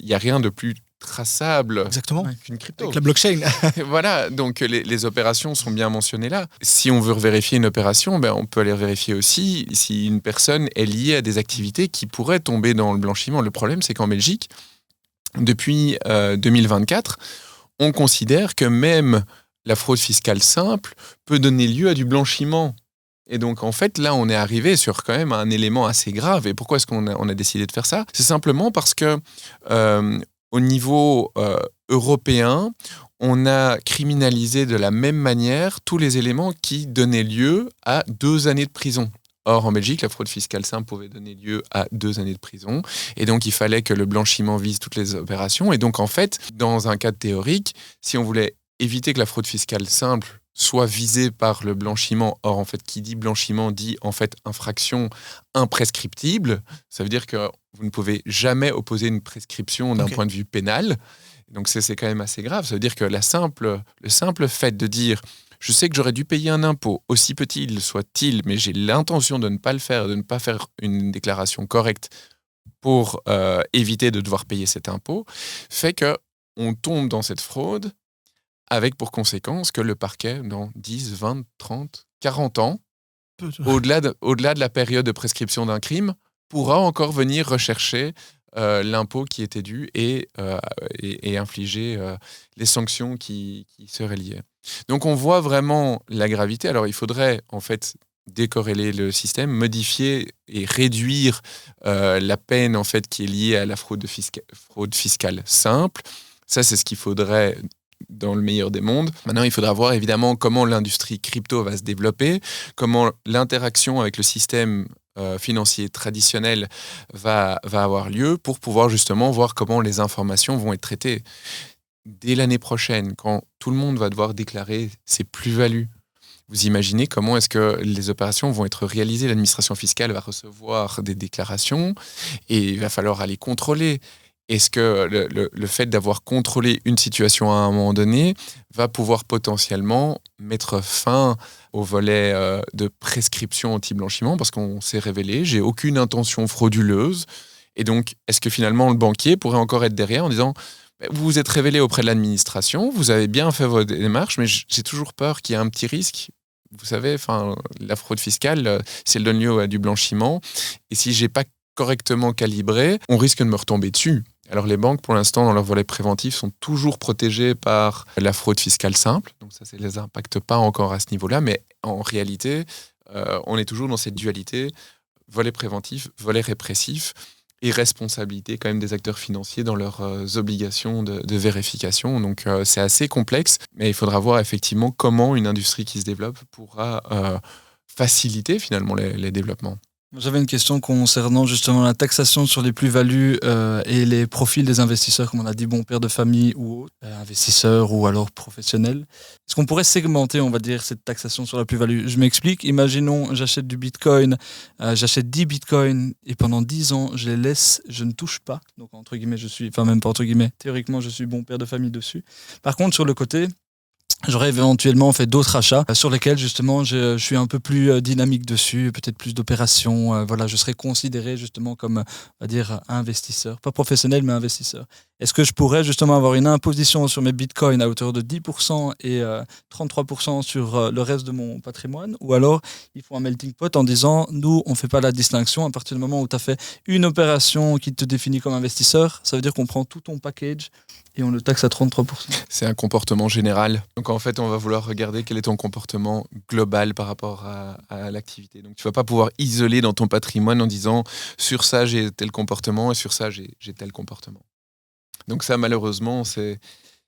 n'y a rien de plus traçable Exactement. qu'une crypto. Avec la blockchain. Voilà, donc les opérations sont bien mentionnées là. Si on veut vérifier une opération, on peut aller vérifier aussi si une personne est liée à des activités qui pourraient tomber dans le blanchiment. Le problème, c'est qu'en Belgique, depuis 2024, on considère que même la fraude fiscale simple peut donner lieu à du blanchiment. Et donc, en fait, là, on est arrivé sur quand même un élément assez grave. Et pourquoi est-ce qu'on a décidé de faire ça ? C'est simplement parce que au niveau européen, on a criminalisé de la même manière tous les éléments qui donnaient lieu à 2 années de prison. Or, en Belgique, la fraude fiscale simple pouvait donner lieu à 2 années de prison. Et donc, il fallait que le blanchiment vise toutes les opérations. Et donc, en fait, dans un cadre théorique, si on voulait éviter que la fraude fiscale simple soit visée par le blanchiment, or, en fait, qui dit blanchiment dit, en fait, infraction imprescriptible. Ça veut dire que vous ne pouvez jamais opposer une prescription d'un point de vue pénal. Donc, c'est quand même assez grave. Ça veut dire que le simple fait de dire je sais que j'aurais dû payer un impôt, aussi petit il soit-il, mais j'ai l'intention de ne pas le faire, de ne pas faire une déclaration correcte pour éviter de devoir payer cet impôt, fait qu'on tombe dans cette fraude avec pour conséquence que le parquet, dans 10, 20, 30, 40 ans, au-delà de la période de prescription d'un crime, pourra encore venir rechercher l'impôt qui était dû et infliger les sanctions qui seraient liées. Donc on voit vraiment la gravité. Alors il faudrait en fait décorréler le système, modifier et réduire la peine en fait qui est liée à la fraude fiscale simple. Ça c'est ce qu'il faudrait dans le meilleur des mondes. Maintenant il faudra voir évidemment comment l'industrie crypto va se développer, comment l'interaction avec le système financier traditionnel va avoir lieu pour pouvoir justement voir comment les informations vont être traitées. Dès l'année prochaine, quand tout le monde va devoir déclarer ses plus-values, vous imaginez comment est-ce que les opérations vont être réalisées ? L'administration fiscale va recevoir des déclarations et il va falloir aller contrôler. Est-ce que le fait d'avoir contrôlé une situation à un moment donné va pouvoir potentiellement mettre fin au volet de prescription anti-blanchiment ? Parce qu'on s'est révélé, j'ai aucune intention frauduleuse. Et donc, est-ce que finalement le banquier pourrait encore être derrière en disant vous vous êtes révélé auprès de l'administration, vous avez bien fait votre démarche, mais j'ai toujours peur qu'il y ait un petit risque. Vous savez, la fraude fiscale, si elle donne lieu à du blanchiment, et si j'ai pas correctement calibré, on risque de me retomber dessus. Alors les banques, pour l'instant, dans leur volet préventif, sont toujours protégées par la fraude fiscale simple. Donc ça ne les impacte pas encore à ce niveau-là, mais en réalité, on est toujours dans cette dualité, volet préventif, volet répressif, et responsabilité quand même des acteurs financiers dans leurs obligations de vérification. Donc c'est assez complexe, mais il faudra voir effectivement comment une industrie qui se développe pourra faciliter finalement les développements. J'avais une question concernant justement la taxation sur les plus-values et les profils des investisseurs, comme on a dit, père de famille ou autres, investisseurs ou alors professionnels. Est-ce qu'on pourrait segmenter, on va dire, cette taxation sur la plus-value ? Je m'explique, imaginons, j'achète du bitcoin, j'achète 10 bitcoins et pendant 10 ans, je les laisse, je ne touche pas. Donc, entre guillemets, même pas entre guillemets, théoriquement, je suis père de famille dessus. Par contre, sur le côté, j'aurais éventuellement fait d'autres achats sur lesquels justement je suis un peu plus dynamique dessus, peut-être plus d'opérations. Je serais considéré justement comme, on va dire, investisseur, pas professionnel mais investisseur. Est-ce que je pourrais justement avoir une imposition sur mes bitcoins à hauteur de 10% et 33% sur le reste de mon patrimoine ? Ou alors il faut un melting pot en disant nous on ne fait pas la distinction à partir du moment où tu as fait une opération qui te définit comme investisseur, ça veut dire qu'on prend tout ton package et on le taxe à 33%. C'est un comportement général. Donc en fait, on va vouloir regarder quel est ton comportement global par rapport à l'activité. Donc tu ne vas pas pouvoir isoler dans ton patrimoine en disant sur ça j'ai tel comportement et sur ça j'ai tel comportement. Donc ça, malheureusement, c'est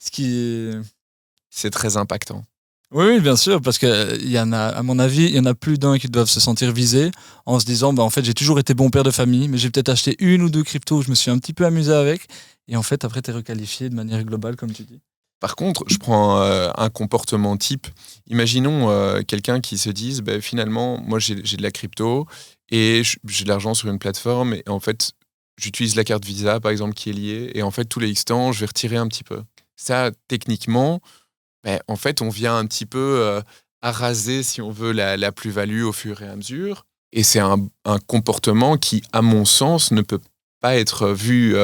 Ce qui très impactant. Oui, bien sûr, parce qu'il y en a, à mon avis, il y en a plus d'un qui doivent se sentir visés en se disant, en fait, j'ai toujours été bon père de famille, mais j'ai peut-être acheté une ou deux cryptos où je me suis un petit peu amusé avec. Et en fait, après, tu es requalifié de manière globale, comme tu dis. Par contre, je prends un comportement type. Imaginons quelqu'un qui se dise, finalement, moi j'ai de la crypto et j'ai de l'argent sur une plateforme et en fait, j'utilise la carte Visa, par exemple, qui est liée et en fait, tous les X temps, je vais retirer un petit peu. Ça, techniquement, en fait, on vient un petit peu araser, si on veut, la plus-value au fur et à mesure. Et c'est un comportement qui, à mon sens, ne peut pas être vu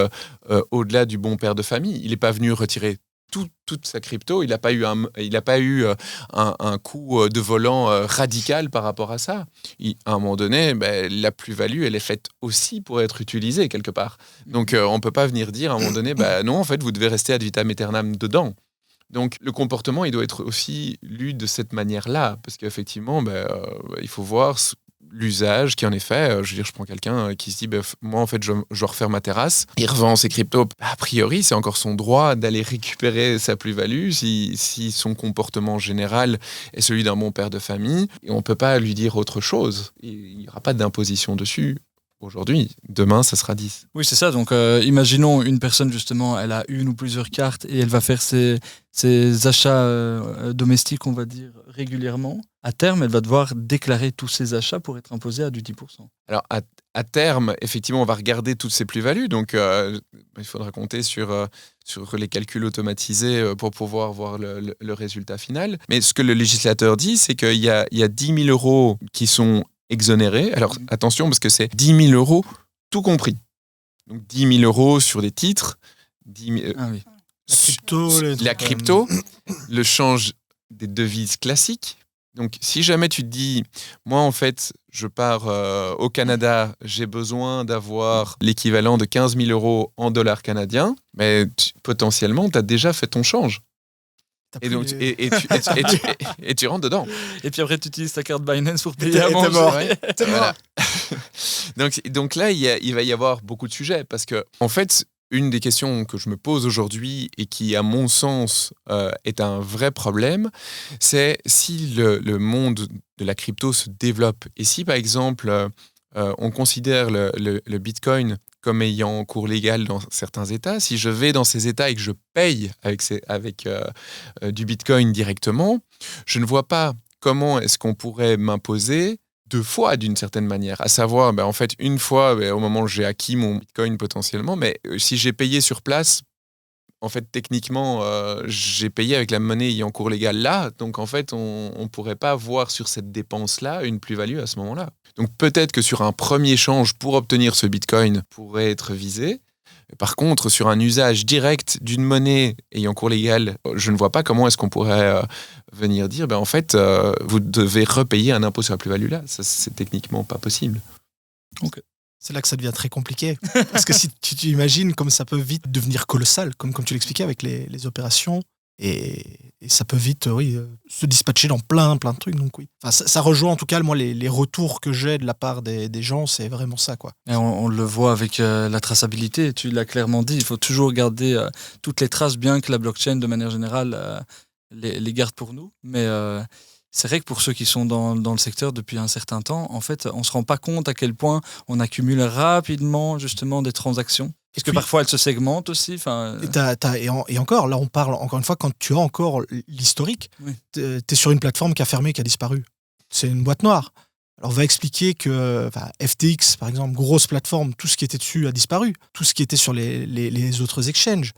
au-delà du bon père de famille. Il n'est pas venu retirer toute sa crypto. Il n'a pas eu un coup de volant radical par rapport à ça. À un moment donné, la plus-value, elle est faite aussi pour être utilisée quelque part. Donc, on ne peut pas venir dire à un moment donné, non, en fait, vous devez rester ad vitam aeternam dedans. Donc le comportement, il doit être aussi lu de cette manière-là, parce qu'effectivement, il faut voir l'usage qui en est fait. Je veux dire, je prends quelqu'un qui se dit, moi en fait, je dois refaire ma terrasse. Il revend ses cryptos. A priori, c'est encore son droit d'aller récupérer sa plus-value si son comportement général est celui d'un bon père de famille. Et on ne peut pas lui dire autre chose. Il n'y aura pas d'imposition dessus. Aujourd'hui, demain, ça sera 10. Oui, c'est ça. Donc, imaginons une personne, justement, elle a une ou plusieurs cartes et elle va faire ses achats domestiques, on va dire, régulièrement. À terme, elle va devoir déclarer tous ses achats pour être imposée à du 10%. Alors, à terme, effectivement, on va regarder toutes ces plus-values. Donc, il faudra compter sur les calculs automatisés pour pouvoir voir le résultat final. Mais ce que le législateur dit, c'est qu'il y a 10 000 euros qui sont exonérés. Alors, attention, parce que c'est 10 000 euros tout compris. Donc, 10 000 euros sur des titres, 10 000, La crypto, la crypto, le change des devises classiques. Donc, si jamais tu te dis, moi, en fait, je pars au Canada, j'ai besoin d'avoir l'équivalent de 15 000 euros en dollars canadiens, mais potentiellement, tu as déjà fait ton change. Et donc, et tu rentres dedans. Et puis après, tu utilises ta carte Binance pour payer à manger. T'es mort. Voilà. Donc là, il va y avoir beaucoup de sujets parce que, en fait, une des questions que je me pose aujourd'hui et qui, à mon sens, est un vrai problème, c'est si le monde de la crypto se développe et si, par exemple, on considère le Bitcoin comme ayant cours légal dans certains États, si je vais dans ces États et que je paye avec du Bitcoin directement, je ne vois pas comment est-ce qu'on pourrait m'imposer 2 fois d'une certaine manière. À savoir, en fait, une fois au moment où j'ai acquis mon Bitcoin potentiellement, mais si j'ai payé sur place, en fait, techniquement, j'ai payé avec la monnaie ayant cours légal là, donc en fait, on ne pourrait pas voir sur cette dépense-là une plus-value à ce moment-là. Donc peut-être que sur un premier échange pour obtenir ce Bitcoin pourrait être visé. Par contre, sur un usage direct d'une monnaie ayant cours légal, je ne vois pas comment est-ce qu'on pourrait venir dire, en fait, vous devez repayer un impôt sur la plus-value là. Ça, c'est techniquement pas possible. Ok. C'est là que ça devient très compliqué. Parce que si tu imagines comme ça peut vite devenir colossal, comme tu l'expliquais avec les opérations, et ça peut vite se dispatcher dans plein de trucs. Donc oui. Enfin, ça rejoint en tout cas, moi, les retours que j'ai de la part des gens, c'est vraiment ça, quoi. Et on le voit avec la traçabilité, tu l'as clairement dit, il faut toujours garder toutes les traces, bien que la blockchain, de manière générale, les garde pour nous. Mais c'est vrai que pour ceux qui sont dans le secteur depuis un certain temps, en fait, on ne se rend pas compte à quel point on accumule rapidement justement des transactions. Parce que parfois, elles se segmentent aussi. Et encore, là, on parle, encore une fois, quand tu as encore l'historique, oui. Tu es sur une plateforme qui a fermé, qui a disparu. C'est une boîte noire. Alors, on va expliquer que FTX, par exemple, grosse plateforme, tout ce qui était dessus a disparu. Tout ce qui était sur les autres exchanges.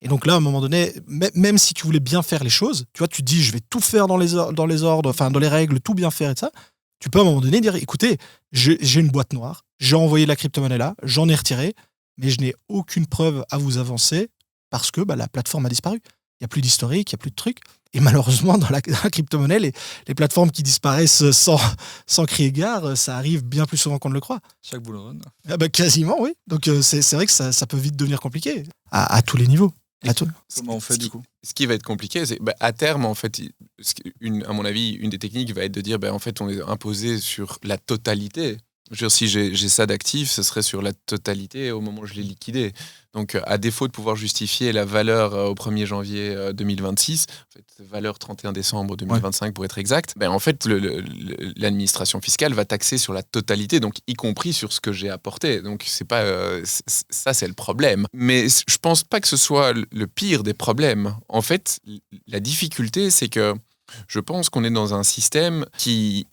Et donc là, à un moment donné, même si tu voulais bien faire les choses, tu vois, tu dis, je vais tout faire dans les ordres, enfin, dans les règles, tout bien faire et ça, tu peux à un moment donné dire, écoutez, j'ai une boîte noire, j'ai envoyé la crypto-monnaie là, j'en ai retiré, mais je n'ai aucune preuve à vous avancer parce que la plateforme a disparu. Il n'y a plus d'historique, il n'y a plus de trucs. Et malheureusement, dans la crypto-monnaie, les plateformes qui disparaissent sans crier gare, ça arrive bien plus souvent qu'on ne le croit. Chaque bull run. Quasiment, oui. Donc c'est vrai que ça peut vite devenir compliqué à tous les niveaux. Comment on fait du coup ? Ce qui va être compliqué, c'est à terme, en fait, à mon avis, une des techniques va être de dire, en fait, on est imposé sur la totalité. Je veux dire, si j'ai ça d'actifs, ce serait sur la totalité au moment où je l'ai liquidé. Donc, à défaut de pouvoir justifier la valeur au 1er janvier 2026, en fait, valeur 31 décembre 2025 pour être exact, ben, en fait, l'administration fiscale va taxer sur la totalité, donc y compris sur ce que j'ai apporté. Donc, c'est pas, ça, c'est le problème. Mais je pense pas que ce soit le pire des problèmes. En fait, la difficulté, c'est que je pense qu'on est dans un système qui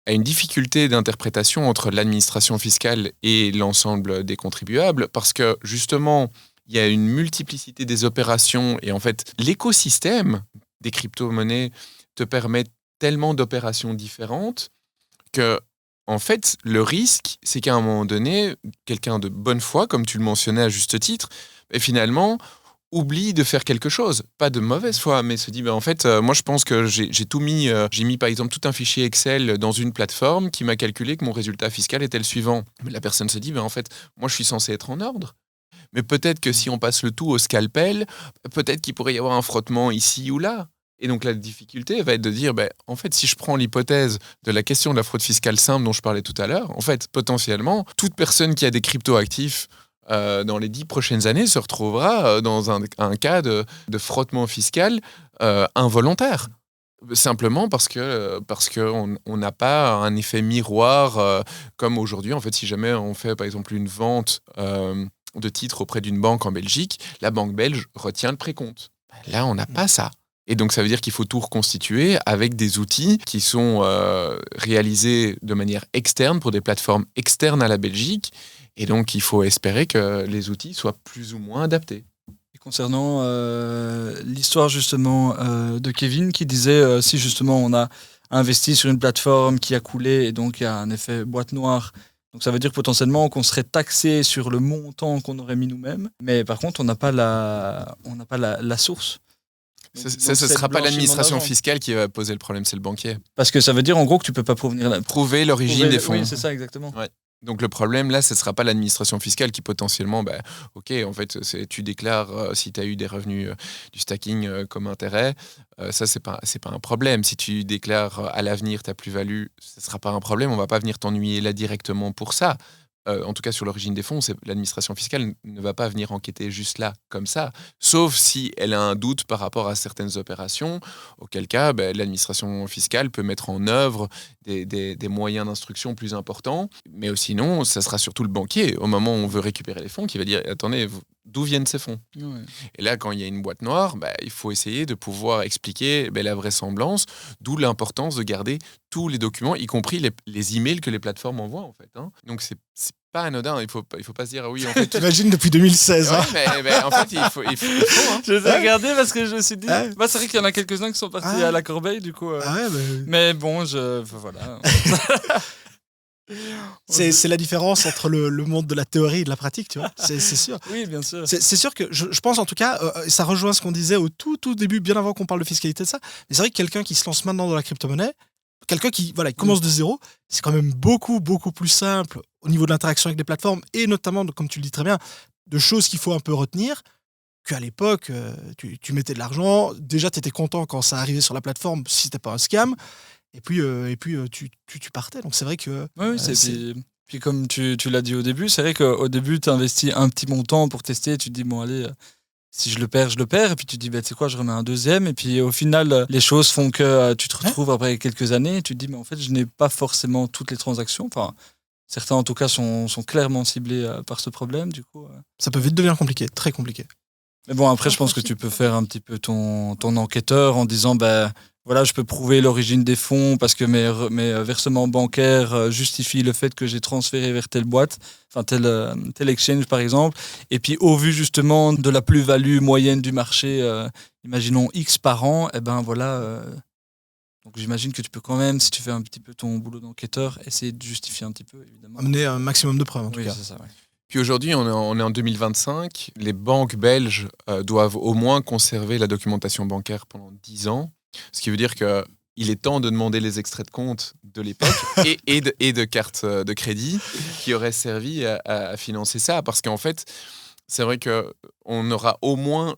a une difficulté d'interprétation entre l'administration fiscale et l'ensemble des contribuables parce que justement, il y a une multiplicité des opérations et en fait, l'écosystème des crypto-monnaies te permet tellement d'opérations différentes que en fait, le risque, c'est qu'à un moment donné, quelqu'un de bonne foi, comme tu le mentionnais à juste titre, et finalement oublie de faire quelque chose, pas de mauvaise foi, mais se dit en fait, moi je pense que j'ai tout mis, j'ai mis par exemple tout un fichier Excel dans une plateforme qui m'a calculé que mon résultat fiscal était le suivant. Mais la personne se dit en fait, moi je suis censé être en ordre. Mais peut-être que si on passe le tout au scalpel, peut-être qu'il pourrait y avoir un frottement ici ou là. Et donc la difficulté va être de dire, en fait, si je prends l'hypothèse de la question de la fraude fiscale simple dont je parlais tout à l'heure, en fait, potentiellement, toute personne qui a des crypto-actifs dans les 10 prochaines années se retrouvera dans un cas de frottement fiscal involontaire. Simplement parce qu'on n'a pas un effet miroir comme aujourd'hui. En fait, si jamais on fait par exemple une vente de titres auprès d'une banque en Belgique, la banque belge retient le précompte. Là, on n'a pas ça. Et donc, ça veut dire qu'il faut tout reconstituer avec des outils qui sont réalisés de manière externe pour des plateformes externes à la Belgique. Et donc, il faut espérer que les outils soient plus ou moins adaptés. Et concernant l'histoire justement de Kevin qui disait si justement on a investi sur une plateforme qui a coulé et donc il y a un effet boîte noire, donc ça veut dire potentiellement qu'on serait taxé sur le montant qu'on aurait mis nous-mêmes, mais par contre on n'a pas la source. Ce ne sera pas l'administration fiscale qui va poser le problème, c'est le banquier. Parce que ça veut dire en gros que tu peux pas prouver l'origine des fonds. Oui, c'est ça exactement. Ouais. Donc le problème là, ce ne sera pas l'administration fiscale qui potentiellement, ok, en fait, tu déclares si tu as eu des revenus du stacking comme intérêt, ça c'est pas un problème. Si tu déclares à l'avenir ta plus-value, ce ne sera pas un problème, on ne va pas venir t'ennuyer là directement pour ça. En tout cas sur l'origine des fonds, l'administration fiscale ne va pas venir enquêter juste là, comme ça, sauf si elle a un doute par rapport à certaines opérations, auquel cas l'administration fiscale peut mettre en œuvre des moyens d'instruction plus importants, mais sinon, ça sera surtout le banquier, au moment où on veut récupérer les fonds, qui va dire « Attendez, d'où viennent ces fonds ?» Et là, quand il y a une boîte noire, il faut essayer de pouvoir expliquer la vraisemblance, d'où l'importance de garder tous les documents, y compris les emails que les plateformes envoient, en fait. Donc, c'est pas anodin, il faut pas se dire ah oui en fait t'imagines depuis 2016 ouais, mais en fait il faut hein. Je les ai regardés parce que je me suis dit c'est vrai qu'il y en a quelques-uns qui sont partis à la corbeille du coup mais bon voilà. C'est la différence entre le monde de la théorie et de la pratique, tu vois. C'est sûr. Oui, bien sûr. C'est sûr que je pense en tout cas, ça rejoint ce qu'on disait au tout début, bien avant qu'on parle de fiscalité de ça. Mais c'est vrai que quelqu'un qui se lance maintenant dans la crypto-monnaie, quelqu'un qui commence de zéro, c'est quand même beaucoup plus simple au niveau de l'interaction avec les plateformes et notamment, comme tu le dis très bien, de choses qu'il faut un peu retenir qu'à l'époque, tu mettais de l'argent, déjà tu étais content quand ça arrivait sur la plateforme si c'était pas un scam. Et puis tu partais. Donc c'est vrai que... Oui, puis comme tu l'as dit au début, c'est vrai qu'au début, tu investis un petit montant pour tester. Tu te dis, bon, allez, si je le perds, je le perds. Et puis tu te dis, tu sais quoi, je remets un deuxième. Et puis au final, les choses font que tu te retrouves après quelques années. Et tu te dis, mais en fait, je n'ai pas forcément toutes les transactions. Enfin, certains, en tout cas, sont clairement ciblés par ce problème. Du coup, ça peut vite devenir compliqué, très compliqué. Mais bon, après, je pense que tu peux faire un petit peu ton enquêteur en disant, voilà, je peux prouver l'origine des fonds parce que mes versements bancaires justifient le fait que j'ai transféré vers telle boîte, enfin tel exchange par exemple. Et puis au vu justement de la plus-value moyenne du marché, imaginons X par an, et voilà. Donc j'imagine que tu peux quand même, si tu fais un petit peu ton boulot d'enquêteur, essayer de justifier un petit peu, évidemment. Amener un maximum de preuves en tout cas. C'est ça, ouais. Puis aujourd'hui, on est en 2025. Les banques belges doivent au moins conserver la documentation bancaire pendant 10 ans. Ce qui veut dire qu'il est temps de demander les extraits de compte de l'époque et de cartes de crédit qui auraient servi à financer ça. Parce qu'en fait, c'est vrai qu'on aura au moins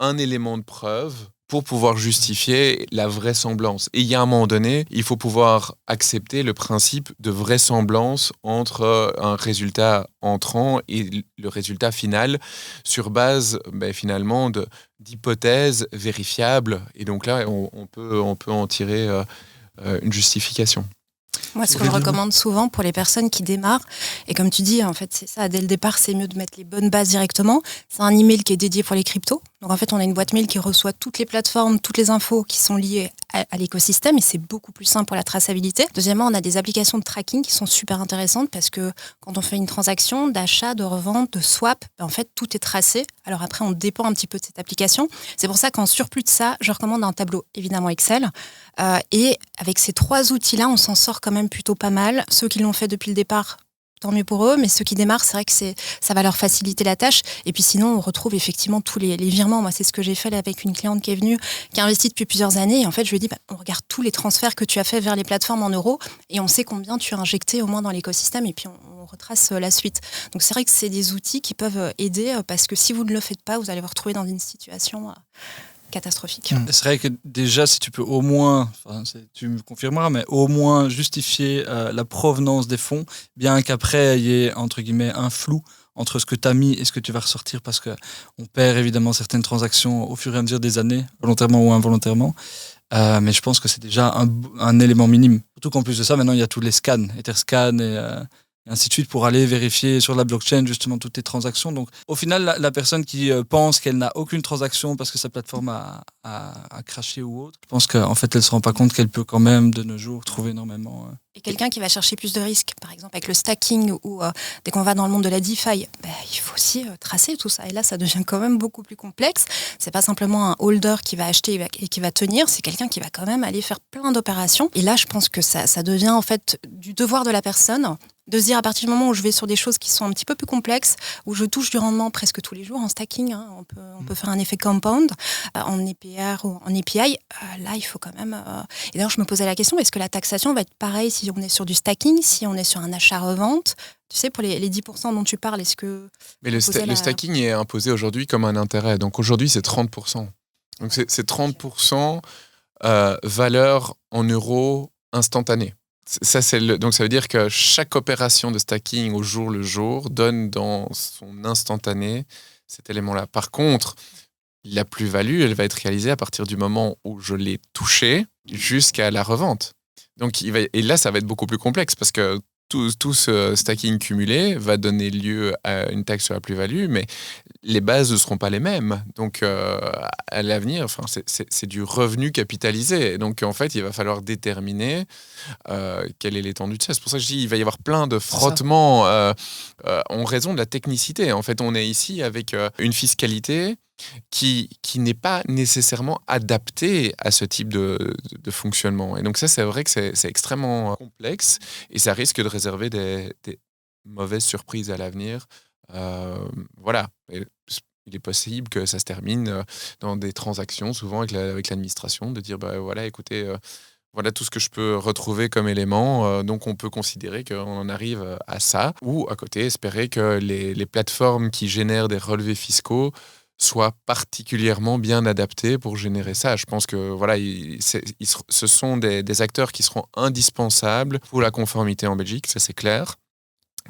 un élément de preuve pour pouvoir justifier la vraisemblance. Et il y a un moment donné, il faut pouvoir accepter le principe de vraisemblance entre un résultat entrant et le résultat final sur base finalement d'hypothèses vérifiables. Et donc là, on peut en tirer une justification. Moi, ce que je recommande souvent pour les personnes qui démarrent, et comme tu dis, en fait, c'est ça, dès le départ, c'est mieux de mettre les bonnes bases directement. C'est un email qui est dédié pour les cryptos. Donc, en fait, on a une boîte mail qui reçoit toutes les plateformes, toutes les infos qui sont liées à l'écosystème, et c'est beaucoup plus simple pour la traçabilité. Deuxièmement, on a des applications de tracking qui sont super intéressantes parce que quand on fait une transaction d'achat, de revente, de swap, en fait, tout est tracé. Alors après, on dépend un petit peu de cette application. C'est pour ça qu'en surplus de ça, je recommande un tableau, évidemment Excel. Et avec ces 3 outils-là, on s'en sort quand même plutôt pas mal. Ceux qui l'ont fait depuis le départ, tant mieux pour eux, mais ceux qui démarrent, c'est vrai que ça va leur faciliter la tâche. Et puis sinon, on retrouve effectivement tous les virements. Moi, c'est ce que j'ai fait là avec une cliente qui est venue, qui a investi depuis plusieurs années. Et en fait, je lui ai dit, on regarde tous les transferts que tu as fait vers les plateformes en euros et on sait combien tu as injecté au moins dans l'écosystème. Et puis, on retrace la suite. Donc, c'est vrai que c'est des outils qui peuvent aider parce que si vous ne le faites pas, vous allez vous retrouver dans une situation catastrophique. C'est vrai que déjà, si tu peux au moins, tu me confirmeras, mais au moins justifier la provenance des fonds, bien qu'après il y ait entre guillemets un flou entre ce que tu as mis et ce que tu vas ressortir, parce qu'on perd évidemment certaines transactions au fur et à mesure des années, volontairement ou involontairement. Mais je pense que c'est déjà un élément minime. Surtout qu'en plus de ça, maintenant il y a tous les scans, Etherscan et ainsi de suite, pour aller vérifier sur la blockchain justement toutes les transactions. Donc au final, la personne qui pense qu'elle n'a aucune transaction parce que sa plateforme a crashé ou autre, je pense qu'en fait elle ne se rend pas compte qu'elle peut quand même de nos jours trouver énormément. Et quelqu'un qui va chercher plus de risques, par exemple avec le stacking ou dès qu'on va dans le monde de la DeFi, il faut aussi tracer tout ça. Et là, ça devient quand même beaucoup plus complexe. C'est pas simplement un holder qui va acheter et qui va tenir, c'est quelqu'un qui va quand même aller faire plein d'opérations. Et là, je pense que ça devient en fait du devoir de la personne de se dire à partir du moment où je vais sur des choses qui sont un petit peu plus complexes, où je touche du rendement presque tous les jours en stacking, on peut faire un effet compound en EPR ou en API, là il faut quand même... Et d'ailleurs je me posais la question, est-ce que la taxation va être pareille si on est sur du stacking, si on est sur un achat-revente? Tu sais, pour les 10% dont tu parles, est-ce que... Mais le stacking est imposé aujourd'hui comme un intérêt, donc aujourd'hui c'est 30%. Donc c'est 30% valeur en euros instantanée. Donc ça veut dire que chaque opération de stacking au jour le jour donne dans son instantané cet élément-là. Par contre, la plus-value, elle va être réalisée à partir du moment où je l'ai touché jusqu'à la revente. Donc, et là, ça va être beaucoup plus complexe parce que tout ce stacking cumulé va donner lieu à une taxe sur la plus-value, mais les bases ne seront pas les mêmes. Donc, à l'avenir, c'est du revenu capitalisé. Donc, en fait, il va falloir déterminer quelle est l'étendue de ça. C'est pour ça que je dis qu'il va y avoir plein de frottements en raison de la technicité. En fait, on est ici avec une fiscalité qui n'est pas nécessairement adapté à ce type de fonctionnement. Et donc ça, c'est vrai que c'est extrêmement complexe et ça risque de réserver des mauvaises surprises à l'avenir. Voilà. Et il est possible que ça se termine dans des transactions, souvent avec l'administration, de dire, voilà, écoutez... voilà tout ce que je peux retrouver comme élément. Donc, on peut considérer qu'on en arrive à ça. Ou, à côté, espérer que les plateformes qui génèrent des relevés fiscaux soient particulièrement bien adaptés pour générer ça. Je pense que voilà, ce sont des acteurs qui seront indispensables pour la conformité en Belgique, ça c'est clair.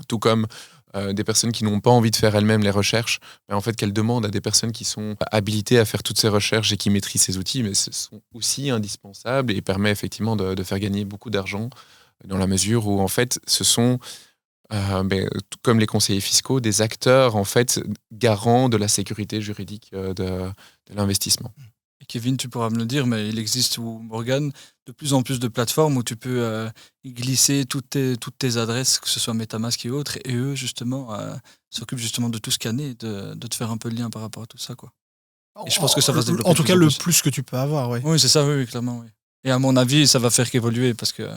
Tout comme des personnes qui n'ont pas envie de faire elles-mêmes les recherches, mais en fait qu'elles demandent à des personnes qui sont habilitées à faire toutes ces recherches et qui maîtrisent ces outils, mais ce sont aussi indispensables et permet effectivement de faire gagner beaucoup d'argent dans la mesure où en fait ce sont comme les conseillers fiscaux, des acteurs en fait garants de la sécurité juridique de l'investissement. Et Kevin, tu pourras me le dire, mais il existe, ou Morgane, de plus en plus de plateformes où tu peux glisser toutes tes adresses, que ce soit MetaMask et autres, et eux justement s'occupent justement de tout scanner, de te faire un peu le lien par rapport à tout ça, quoi. Et je pense que ça va se développer. En tout cas, le plus que tu peux avoir, oui. Oui, c'est ça, oui, clairement. Oui. Et à mon avis, ça va faire qu'évoluer parce que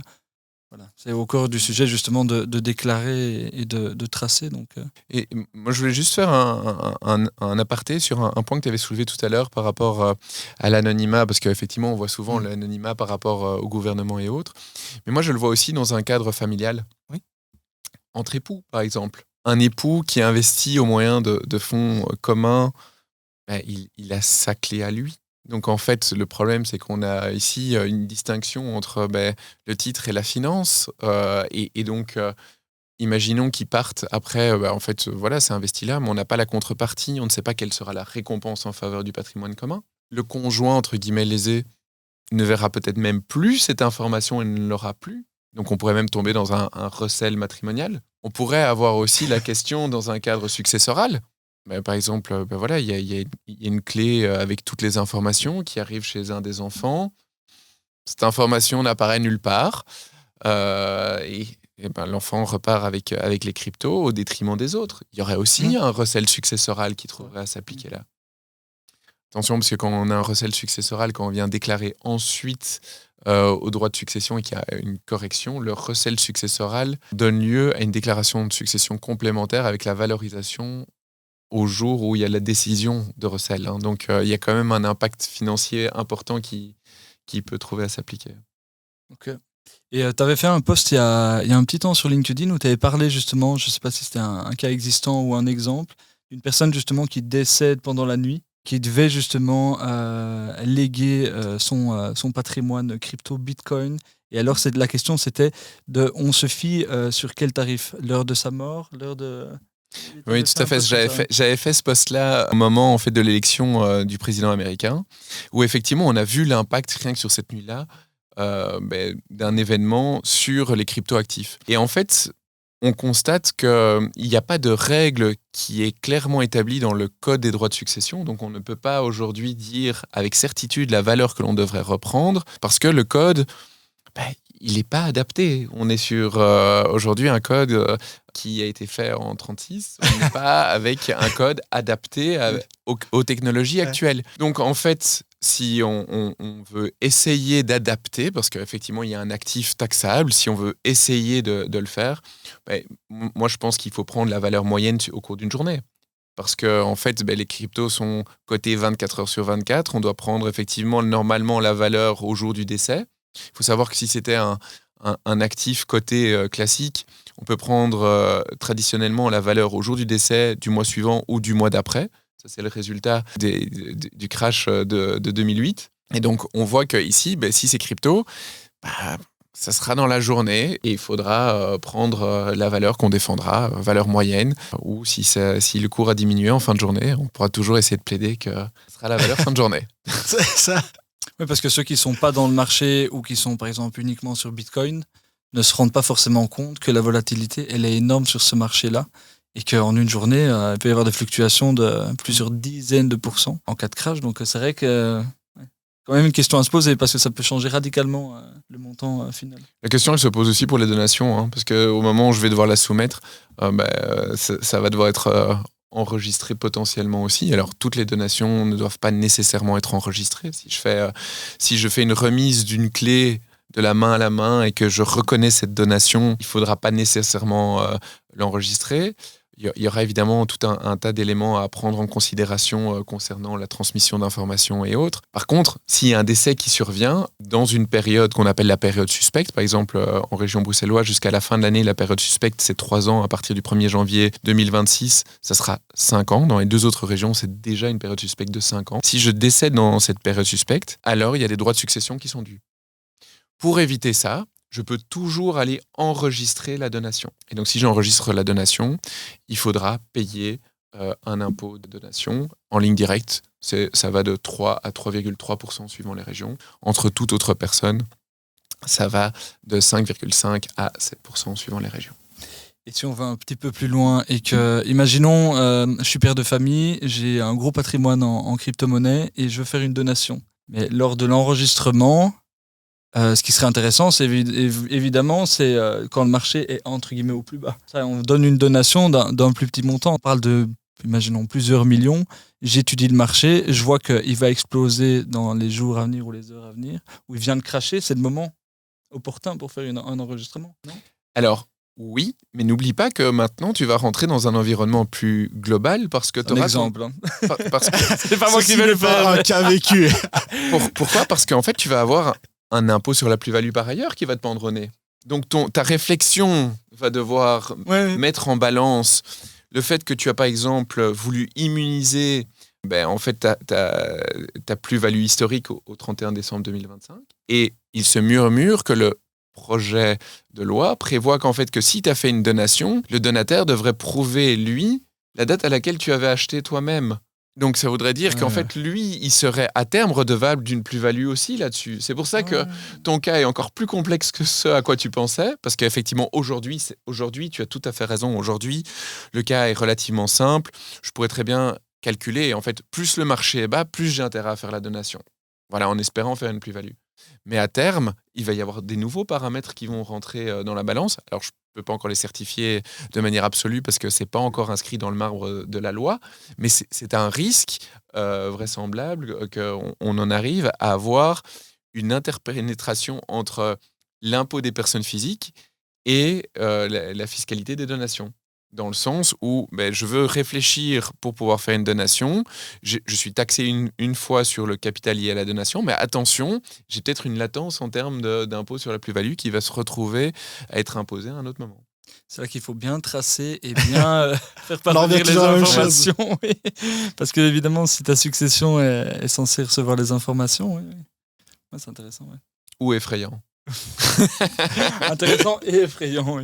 voilà, c'est au cœur du sujet justement de déclarer et de tracer. Donc. Et moi, je voulais juste faire un aparté sur un point que tu avais soulevé tout à l'heure par rapport à l'anonymat, parce qu'effectivement, on voit souvent l'anonymat par rapport au gouvernement et autres. Mais moi, je le vois aussi dans un cadre familial. Oui. Entre époux, par exemple. Un époux qui investit au moyen de fonds communs, il a sa clé à lui. Donc en fait, le problème, c'est qu'on a ici une distinction entre le titre et la finance. Et donc, imaginons qu'ils partent après, en fait, voilà, c'est investi là, mais on n'a pas la contrepartie, on ne sait pas quelle sera la récompense en faveur du patrimoine commun. Le conjoint, entre guillemets, lésé, ne verra peut-être même plus cette information et ne l'aura plus. Donc on pourrait même tomber dans un recel matrimonial. On pourrait avoir aussi la question dans un cadre successoral. Par exemple, voilà, il y a une clé avec toutes les informations qui arrivent chez un des enfants. Cette information n'apparaît nulle part. Et l'enfant repart avec les cryptos au détriment des autres. Il y aurait aussi un recel successoral qui trouverait à s'appliquer là. Attention, parce que quand on a un recel successoral, quand on vient déclarer ensuite au droit de succession et qu'il y a une correction, le recel successoral donne lieu à une déclaration de succession complémentaire avec la valorisation au jour où il y a la décision de recel. Donc, il y a quand même un impact financier important qui peut trouver à s'appliquer. Ok. Et tu avais fait un post il y a un petit temps sur LinkedIn où tu avais parlé justement, je ne sais pas si c'était un cas existant ou un exemple, d'une personne justement qui décède pendant la nuit, qui devait justement léguer son patrimoine crypto Bitcoin. Et alors la question c'était on se fie sur quel tarif? L'heure de sa mort? L'heure de... Oui, tout à fait. J'avais fait ce post-là au moment en fait, de l'élection du président américain, où effectivement on a vu l'impact rien que sur cette nuit-là d'un événement sur les cryptoactifs. Et en fait, on constate qu'il n'y a pas de règle qui est clairement établie dans le code des droits de succession. Donc on ne peut pas aujourd'hui dire avec certitude la valeur que l'on devrait reprendre, parce que le code, il n'est pas adapté. On est sur aujourd'hui un code qui a été fait en 36. On n'est pas avec un code adapté aux technologies actuelles. Donc en fait, si on veut essayer d'adapter, parce qu'effectivement il y a un actif taxable, si on veut essayer de le faire, moi je pense qu'il faut prendre la valeur moyenne au cours d'une journée. Parce que en fait, les cryptos sont cotés 24 heures sur 24. On doit prendre effectivement normalement la valeur au jour du décès. Il faut savoir que si c'était un actif coté classique, on peut prendre traditionnellement la valeur au jour du décès, du mois suivant ou du mois d'après. Ça, c'est le résultat du crash de 2008. Et donc, on voit qu'ici, si c'est crypto, ça sera dans la journée et il faudra prendre la valeur qu'on défendra, valeur moyenne. Ou si le cours a diminué en fin de journée, on pourra toujours essayer de plaider que ce sera la valeur fin de journée. C'est ça. Oui, parce que ceux qui ne sont pas dans le marché ou qui sont par exemple uniquement sur Bitcoin ne se rendent pas forcément compte que la volatilité elle est énorme sur ce marché-là et qu'en une journée, il peut y avoir des fluctuations de plusieurs dizaines de pourcents en cas de crash. Donc c'est vrai que quand même une question à se poser parce que ça peut changer radicalement le montant final. La question elle se pose aussi pour les donations, parce qu'au moment où je vais devoir la soumettre, ça va devoir être... enregistré potentiellement aussi. Alors, toutes les donations ne doivent pas nécessairement être enregistrées. Si je fais une remise d'une clé de la main à la main et que je reconnais cette donation, il ne faudra pas nécessairement l'enregistrer. Il y aura évidemment tout un tas d'éléments à prendre en considération concernant la transmission d'informations et autres. Par contre, s'il y a un décès qui survient dans une période qu'on appelle la période suspecte, par exemple en région bruxelloise, jusqu'à la fin de l'année, la période suspecte, c'est 3 ans. À partir du 1er janvier 2026, ça sera 5 ans. Dans les 2 autres régions, c'est déjà une période suspecte de 5 ans. Si je décède dans cette période suspecte, alors il y a des droits de succession qui sont dus. Pour éviter ça, je peux toujours aller enregistrer la donation. Et donc, si j'enregistre la donation, il faudra payer un impôt de donation en ligne directe. Ça va de 3 à 3,3% suivant les régions. Entre toute autre personne, ça va de 5,5 à 7% suivant les régions. Et si on va un petit peu plus loin et que, imaginons, je suis père de famille, j'ai un gros patrimoine en crypto-monnaie et je veux faire une donation. Mais lors de l'enregistrement, ce qui serait intéressant, c'est évidemment, c'est quand le marché est entre guillemets au plus bas. Ça, on donne une donation d'un plus petit montant. On parle de, imaginons, plusieurs millions. J'étudie le marché, je vois qu'il va exploser dans les jours à venir ou les heures à venir, où il vient de cracher. C'est le moment opportun pour faire un enregistrement, non ? Alors, oui, mais n'oublie pas que maintenant, tu vas rentrer dans un environnement plus global parce que tu auras... exemple. Parce que... c'est pas moi qui vais le faire. Un cas vécu. Pourquoi ? Parce qu'en fait, tu vas avoir un impôt sur la plus-value par ailleurs qui va te pendre au nez. Donc ta réflexion va devoir mettre en balance le fait que tu as par exemple voulu immuniser en fait, ta plus-value historique au 31 décembre 2025. Et il se murmure que le projet de loi prévoit qu'en fait, que si tu as fait une donation, le donataire devrait prouver, lui, la date à laquelle tu avais acheté toi-même. Donc ça voudrait dire qu'en fait, lui, il serait à terme redevable d'une plus-value aussi là-dessus. C'est pour ça que ton cas est encore plus complexe que ce à quoi tu pensais, parce qu'effectivement, aujourd'hui, tu as tout à fait raison. Aujourd'hui, le cas est relativement simple. Je pourrais très bien calculer, et en fait, plus le marché est bas, plus j'ai intérêt à faire la donation. Voilà, en espérant faire une plus-value. Mais à terme, il va y avoir des nouveaux paramètres qui vont rentrer dans la balance. Alors, je ne peux pas encore les certifier de manière absolue parce que ce n'est pas encore inscrit dans le marbre de la loi, mais c'est un risque vraisemblable qu'on en arrive à avoir une interpénétration entre l'impôt des personnes physiques et la fiscalité des donations. Dans le sens où je veux réfléchir pour pouvoir faire une donation. Je suis taxé une fois sur le capital lié à la donation, mais attention, j'ai peut-être une latence en termes d'impôt sur la plus-value qui va se retrouver à être imposée à un autre moment. C'est là qu'il faut bien tracer et bien faire parvenir les informations. Oui. Parce que évidemment, si ta succession est censée recevoir les informations, ouais, c'est intéressant. Ouais. Ou effrayant. Intéressant et effrayant, oui.